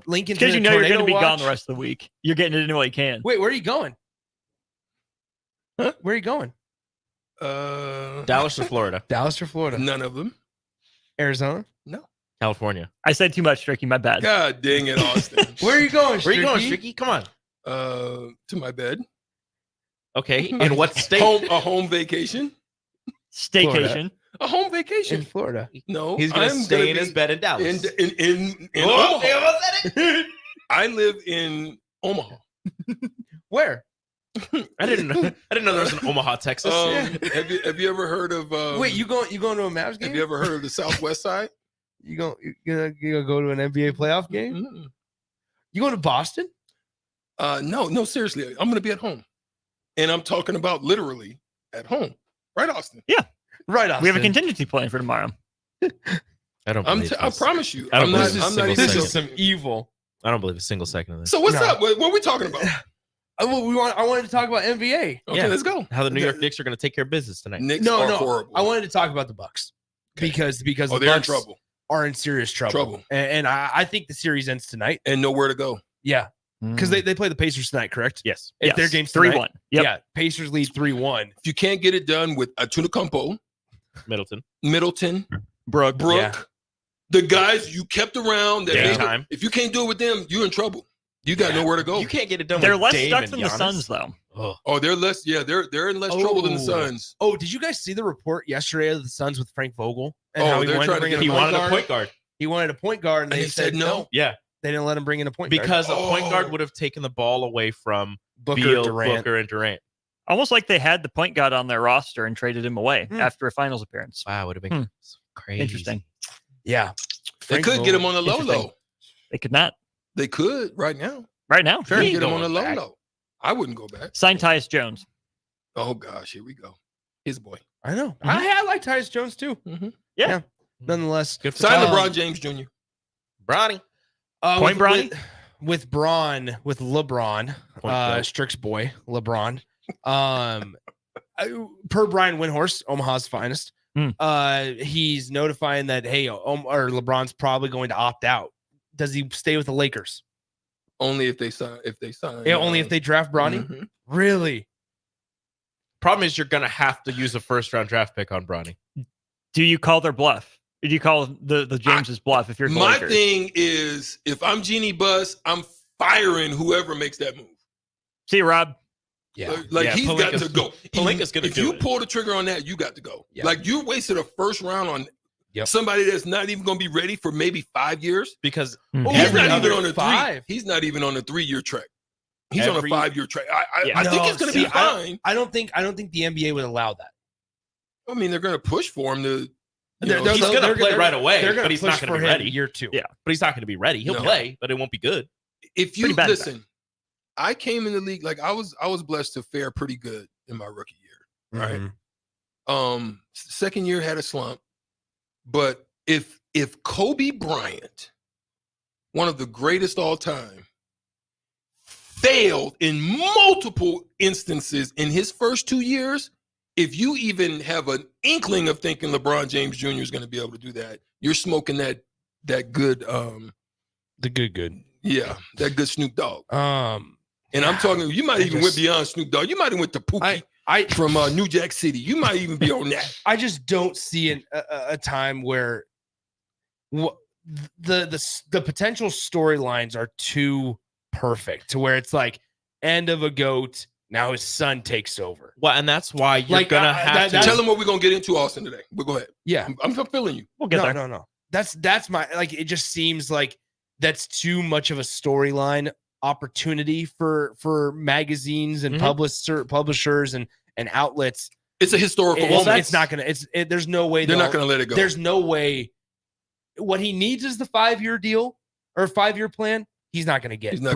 Lincoln's because you know you're going to be watch. gone the rest of the week. You're getting it in while you can. Wait, where are you going? Huh? Where are you going? Dallas or Florida? Dallas or Florida? None of them. Arizona? No. California. I said too much, Tricky. My bad. God dang it, Austin. Where are you going? Where are you going, Stricky? Come on. To my bed. Okay. In what state? A home vacation. Staycation. Florida. A home vacation In Florida. No, He's going to stay in his bed in Dallas. In Omaha. I live in Omaha. Where? I didn't know there was an Omaha, Texas. Have you ever heard of? Wait, you going to a Mavs game? Have you ever heard of the Southwest Side? You gonna go to an NBA playoff game? Mm-hmm. You going to Boston? No, seriously. I'm going to be at home, and I'm talking about literally at home. Right, Austin? Yeah, right. Austin. We have a contingency plan for tomorrow. I don't. I promise you. I'm not even. This is some evil. I don't believe a single second of this. So what's up? What are we talking about? I wanted to talk about NBA. Okay, let's go. How the New York Knicks are going to take care of business tonight. Knicks are horrible. I wanted to talk about the Bucks because the they're Bucks in trouble. Are in serious trouble. And I think the series ends tonight. And nowhere to go. Yeah. Because they play the Pacers tonight, correct? Yes. If their game's 3-1. Yep. Yeah. Pacers lead 3-1. If you can't get it done with Antetokounmpo, Middleton, Brooke, the guys you kept around that time. If you can't do it with them, you're in trouble. You got nowhere to go. You can't get it done. They're with less Dame stuck and than the Giannis. Suns, though. Oh, they're less. Yeah, they're in less trouble than the Suns. Oh, did you guys see the report yesterday of the Suns with Frank Vogel? And Oh, how they're trying to get He wanted a point guard. He wanted a point guard, and And they he said no. Yeah. They didn't let him bring in a point guard. Because a point guard would have taken the ball away from Booker, Booker, and Durant. Almost like they had the point guard on their roster and traded him away after a finals appearance. Wow, would have been crazy. Interesting. Yeah. They could get him on the low. They could not. They could right now. Right now, sure. Get him on the low. I wouldn't go back. Sign Tyus Jones. Oh gosh, here we go. His boy. I know. I like Tyus Jones too. Yeah. Nonetheless, good for Sign Tyus. LeBron James Jr. Bronny. Point Bronny? With LeBron, Strick's boy, LeBron. Per Brian Windhorst, Omaha's finest. He's notifying that or LeBron's probably going to opt out. Does he stay with the Lakers? Only if they sign. Yeah, only if they draft Bronny. Really? Problem is, you're gonna have to use a first-round draft pick on Bronny. Do you call their bluff? Do you call the James's bluff if you're the My Lakers? thing is, if I'm Jeannie Buss, I'm firing whoever makes that move. See you, Rob. Yeah, he's got to go. Pelinka's gonna if do you it. pull the trigger on that, you got to go. Yeah. Like you wasted a first round on somebody that's not even going to be ready for maybe 5 years. Because he's not even on a 3. He's not even on a 3-year track. He's on a 5-year track. I think it's going to be fine. I don't think the NBA would allow that. I mean, they're going to push for him to. He's going to play right away, They're gonna but he's not push going to for be him ready. year 2. Yeah, but he's not going to be ready. He'll play, but it won't be good. If you Pretty bad listen, I came in the league like I was blessed to fare pretty good in my rookie year. Right. Second year had a slump, but if Kobe Bryant, one of the greatest all time, failed in multiple instances in his first 2 years, if you even have an inkling of thinking LeBron James Jr. is going to be able to do that, you're smoking that good the good. Yeah, that good Snoop Dogg. And I'm talking, you might even went beyond Snoop Dogg. You might have went to Pookie from New Jack City. You might even be on that. I just don't see a time where the potential storylines are too perfect to where it's like end of a GOAT. Now his son takes over. Well, and that's why you're gonna have to tell them what we're gonna get into, Austin, today. But go ahead. Yeah, I'm feeling you. We'll get there. No. That's my like. It just seems like that's too much of a storyline opportunity for magazines and publishers and outlets. It's a historical moment. It's not gonna. There's no way they're not gonna let it go. There's no way. What he needs is the 5-year deal or 5-year plan. He's not going to get 3.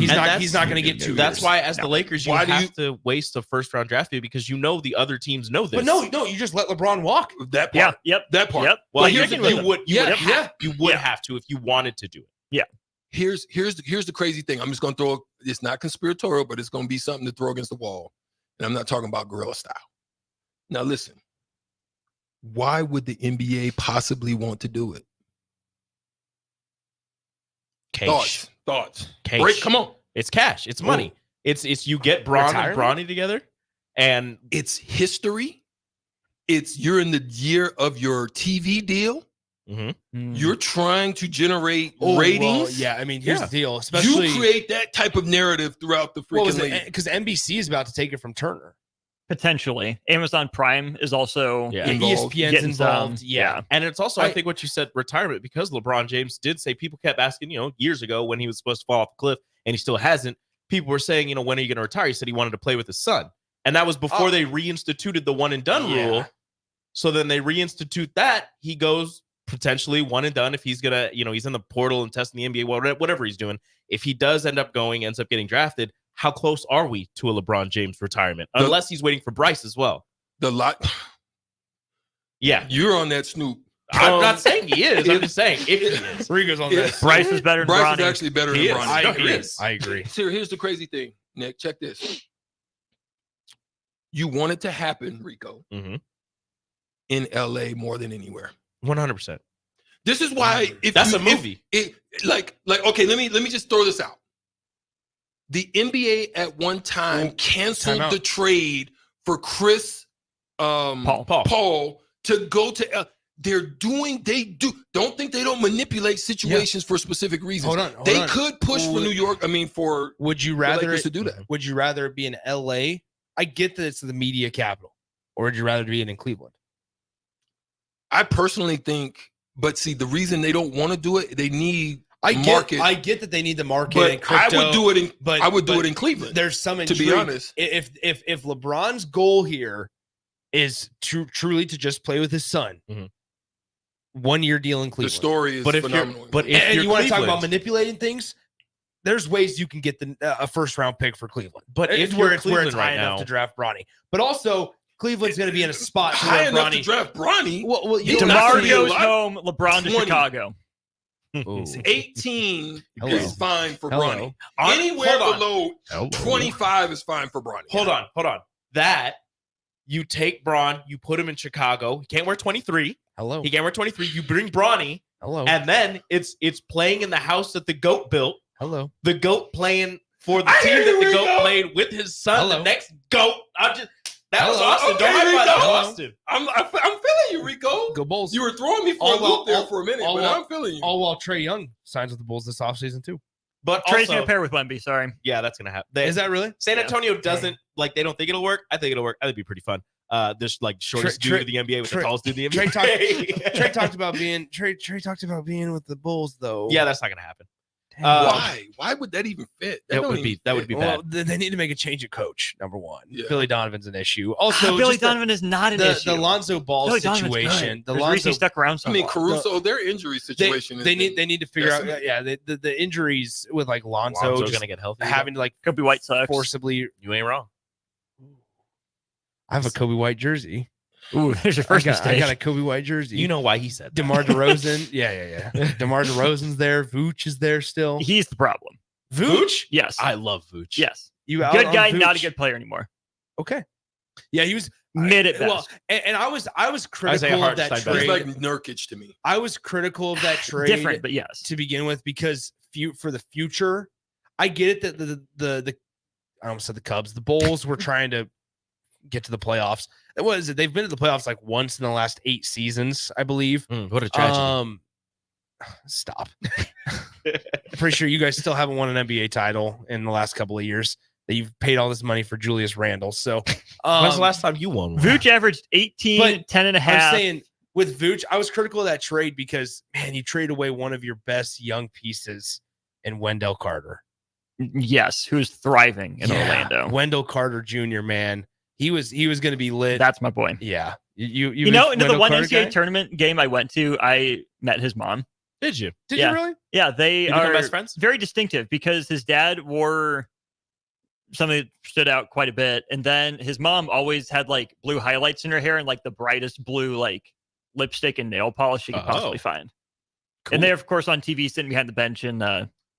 He's not going to get 2. That's why, as the Lakers, you have to waste a first-round draft pick because you know the other teams know this. But no, you just let LeBron walk. That part. That part. Yep. Well, you would have to if you wanted to do it. Yeah. Here's the crazy thing. I'm just going to throw. It's not conspiratorial, but it's going to be something to throw against the wall. And I'm not talking about guerrilla style. Now listen. Why would the NBA possibly want to do it? Cash. Thoughts. Cash. Break. Come on. It's cash. It's money. It's you get Bron and Bronny together, and it's history. It's you're in the year of your TV deal. You're trying to generate ratings. Well, yeah, I mean, here's the deal. Especially you create that type of narrative throughout the freaking league. Because NBC is about to take it from Turner. Potentially. Amazon Prime is also involved. ESPN's involved. Yeah. And it's also, I think what you said, retirement, because LeBron James did say, people kept asking, years ago when he was supposed to fall off the cliff and he still hasn't, people were saying, when are you going to retire? He said he wanted to play with his son. And that was before they reinstituted the one and done rule. So then they reinstitute that. He goes potentially one and done if he's going to, he's in the portal and testing the NBA, whatever he's doing. If he does end up ends up getting drafted, how close are we to a LeBron James retirement? Unless he's waiting for Bryce as well. Yeah. You're on that Snoop. I'm not saying he is. I'm just saying if he is. Rigo's on that. Bryce is better than Bryce Bronny. is actually better than Bronny. I agree. So here's the crazy thing, Nick. Check this. You want it to happen, Rico, in LA more than anywhere. 100%. This is why that's a movie. Okay, let me just throw this out. The NBA at one time canceled the trade for Chris Paul to go to don't think they don't manipulate situations for specific reasons. Hold on. They could push for New York. Would you rather to do that? Would you rather be in LA? I get that it's the media capital, or would you rather be in Cleveland? I personally think, but see, the reason they don't want to do it, they need market. I get that they need the market but and crypto. I would do it in Cleveland. There's some to be honest. If LeBron's goal here is truly to just play with his son, 1-year deal in Cleveland. The story is phenomenal. And you want to talk about manipulating things? there's ways you can get a first round pick for Cleveland, But if it's you're where it's Cleveland high right enough now- to draft Bronny. But also Cleveland's going to be in a spot to High where enough to Bronny. draft Bronny. Well, He's you not DeMar gonna be a goes lot. home, LeBron to 20. Chicago. 18 Hello. is fine for Hello. Bronny. Anywhere below 25 is fine for Bronny. Hold on. That you take Braun, you put him in Chicago. He can't wear 23. Hello. He can't wear 23. You bring Bronny. Hello. And then it's playing in the house that the GOAT built. Hello. The GOAT playing for the I team hear that you, the GOAT Rico. played with his son. Hello. The next GOAT. That was Hello. Austin. Okay, Don't mind Rico. that was Austin. I'm feeling you, Rico. Go Bulls. You were throwing me for All a while- loop there all- for a minute, all but while- I'm feeling you. All while Trae Young signs with the Bulls this offseason too. But Trey's also, going to pair with Wemby. Sorry. yeah, that's gonna happen. Is that really? San Antonio doesn't like. They don't think it'll work. I think it'll work. I think it'd be pretty fun. This like shortest dude in the NBA with the tallest dude in the NBA. Trey talked about being with the Bulls though. Yeah, that's not gonna happen. Why? Why would that even fit? That don't would even be that would fit. be Well, bad. they need to make a change of coach. Number one, Yeah. Billy Donovan's an issue. Also, Billy just the- Donovan is not an issue. the Lonzo Ball Billy Donovan's situation. good. The There's Lonzo reason he stuck around so I mean, long. Caruso, their injury situation. they need to figure out. decimated. Yeah, the injuries with like Lonzo Lonzo's just gonna get healthy. having to like Kobe White sucks. forcibly. You ain't wrong. I have a Kobe White jersey. Ooh, there's your first I mistake. got a Kobe White jersey. You know why he said that. DeMar DeRozan. yeah. DeMar DeRozan's there. Vooch is there still. He's the problem. Vooch? Yes. I love Vooch. Yes. You out Good on guy, not a Vooch? good player anymore. Okay. Yeah, he was Mid at best. well, and I was critical Isaiah of that Hartenstein He's trade. like Nurkic to me. I was critical of that trade Different, but yes. to begin with because for the future, I get it that the I almost said the Cubs, the Bulls were trying to get to the playoffs. They've been to the playoffs like once in the last 8 seasons, I believe. What a tragedy. Stop. Pretty sure you guys still haven't won an NBA title in the last couple of years. That you've paid all this money for Julius Randle. So When's the last time you won one? Vooch averaged 18, But 10 and a half. I'm saying with Vooch, I was critical of that trade because man, you trade away one of your best young pieces in Wendell Carter. Yes, who's thriving in Orlando. Wendell Carter Jr., man. He was going to be lit. That's my boy. Yeah. You know, into the Wendell one Carter NCAA guy? tournament game I went to, I met his mom. Did you? Did Yeah. you really? Yeah, they You become are best friends? very distinctive because his dad wore something that stood out quite a bit. And then his mom always had like blue highlights in her hair and like the brightest blue like lipstick and nail polish she could possibly find. And they're, of course, on TV sitting behind the bench in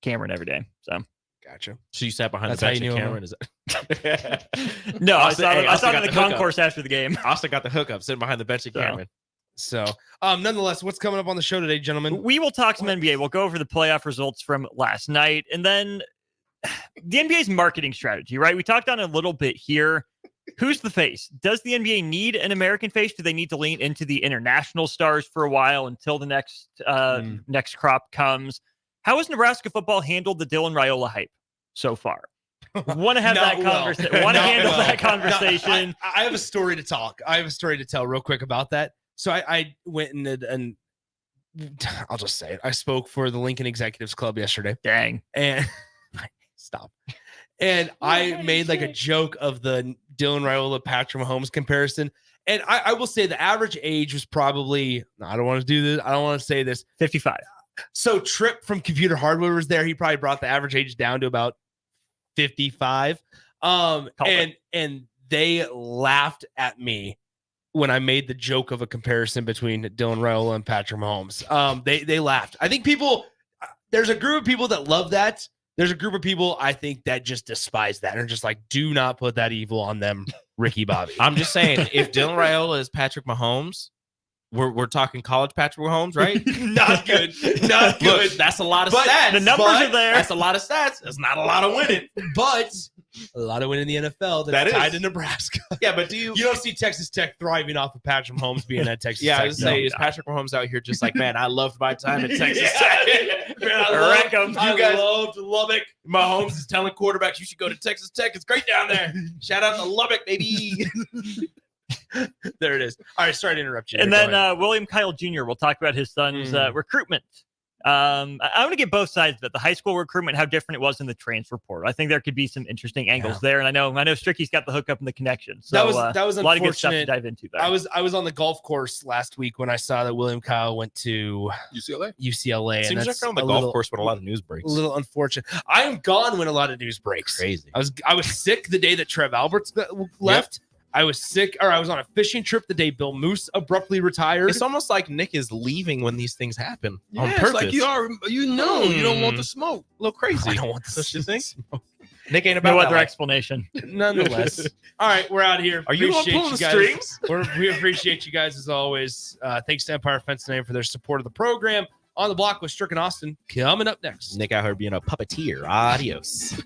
Cameron every day. So gotcha. So you sat behind That's the how bench you at knew Cameron? Is it? no, Austin- I hey, saw Austin him got in the the hookup. concourse after the game. Austin got the hookup, sitting behind the bench at So. Cameron. So, nonetheless, what's coming up on the show today, gentlemen? We will talk some NBA. We'll go over the playoff results from last night. And then the NBA's marketing strategy, right? We talked on it a little bit here. Who's the face? Does the NBA need an American face? Do they need to lean into the international stars for a while until the next crop comes? How has Nebraska football handled the Dylan Raiola hype so far? Want to have that conversation? Want to handle that conversation? I have a story to talk. I have a story to tell real quick about that. So I went and I'll just say it. I spoke for the Lincoln Executives Club yesterday. Dang. And stop. And I made like a joke of the Dylan Raiola Patrick Mahomes comparison. And I will say the average age was probably, I don't want to do this. I don't want to say this. 55. So Tripp from Computer Hardware was there. He probably brought the average age down to about 55. And they laughed at me when I made the joke of a comparison between Dylan Raiola and Patrick Mahomes. They laughed. I think there's a group of people that love that. There's a group of people I think that just despise that and are just like, do not put that evil on them, Ricky Bobby. I'm just saying, if Dylan Raiola is Patrick Mahomes, we're talking college Patrick Mahomes, right? Not good. Not good. Look, that's a lot of But stats. the numbers are there. That's a lot of stats. That's not a lot of winning. But a lot of winning in the NFL That that's is. tied to Nebraska. Yeah, but do you don't see Texas Tech thriving off of Patrick Mahomes being at Texas Yeah, Tech. I was say, is Patrick Mahomes out here just like, man, I loved my time at Texas Yeah. Tech. Man, I guys loved Lubbock. Mahomes is telling quarterbacks you should go to Texas Tech. It's great down there. Shout out to Lubbock, baby. There it is. All right, sorry to interrupt you. And Go then ahead. William Kyle Jr. will talk about his son's recruitment I'm going to get both sides of it. The high school recruitment, how different it was in the transfer portal. I think there could be some interesting angles there. And I know Stricky's got the hookup and the connection. So that was a lot of good stuff to dive into there. I was on the golf course last week when I saw that William Kyle went to UCLA. Seems like on the golf course when a lot of news breaks. A little unfortunate. I am gone when a lot of news breaks. Crazy. I was sick the day that Trev Alberts left. Yep. I was sick, or I was on a fishing trip the day Bill Moose abruptly retired. It's almost like Nick is leaving when these things happen on It's purpose. like you don't want the smoke. A little crazy. I don't want the thing. Nick ain't about no that other life. explanation. Nonetheless. All right, we're out of here. Are you Appreciate pulling the guys. strings? We appreciate you guys as always. Thanks to Empire Fence Name for their support of the program. On the Block with Strick and Austin coming up next. Nick out here being a puppeteer. Adios.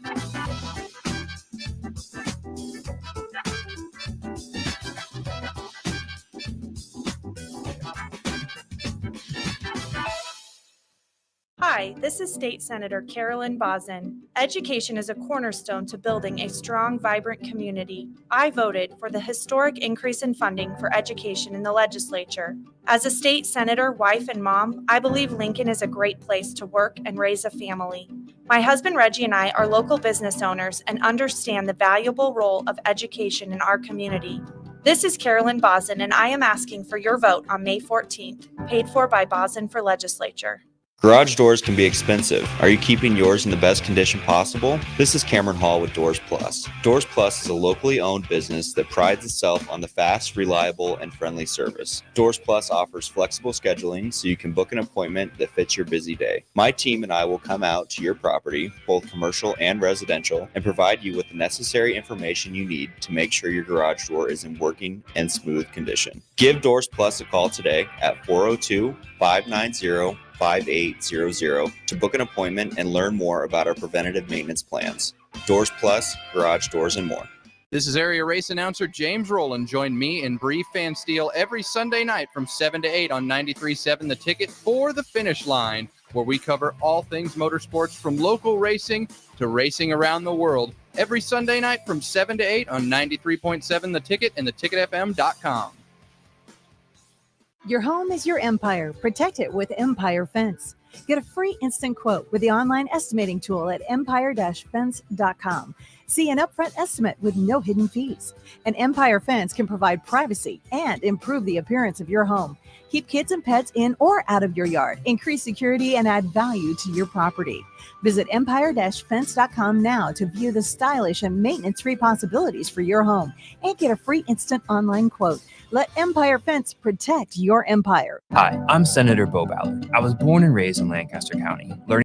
Hi, this is State Senator Carolyn Bosin. Education is a cornerstone to building a strong, vibrant community. I voted for the historic increase in funding for education in the legislature. As a state senator, wife, and mom, I believe Lincoln is a great place to work and raise a family. My husband Reggie and I are local business owners and understand the valuable role of education in our community. This is Carolyn Bosin, and I am asking for your vote on May 14th, paid for by Bosin for Legislature. Garage doors can be expensive. Are you keeping yours in the best condition possible? This is Cameron Hall with Doors Plus. Doors Plus is a locally owned business that prides itself on the fast, reliable, and friendly service. Doors Plus offers flexible scheduling so you can book an appointment that fits your busy day. My team and I will come out to your property, both commercial and residential, and provide you with the necessary information you need to make sure your garage door is in working and smooth condition. Give Doors Plus a call today at 402-590-5800 to book an appointment and learn more about our preventative maintenance plans. Doors Plus, garage doors, and more. This is area race announcer James Rowland. Join me and Bree Fansteel every Sunday night from 7 to 8 on 93.7 The Ticket for the Finish Line, where we cover all things motorsports from local racing to racing around the world. Every Sunday night from 7 to 8 on 93.7 The Ticket and theticketfm.com. Your home is your empire. Protect it with Empire Fence. Get a free instant quote with the online estimating tool at empire-fence.com. See an upfront estimate with no hidden fees. An Empire Fence can provide privacy and improve the appearance of your home. Keep kids and pets in or out of your yard. Increase security and add value to your property. Visit empire-fence.com now to view the stylish and maintenance-free possibilities for your home and get a free instant online quote. Let Empire Fence protect your empire. Hi, I'm Senator Bo Ballard. I was born and raised in Lancaster County, learning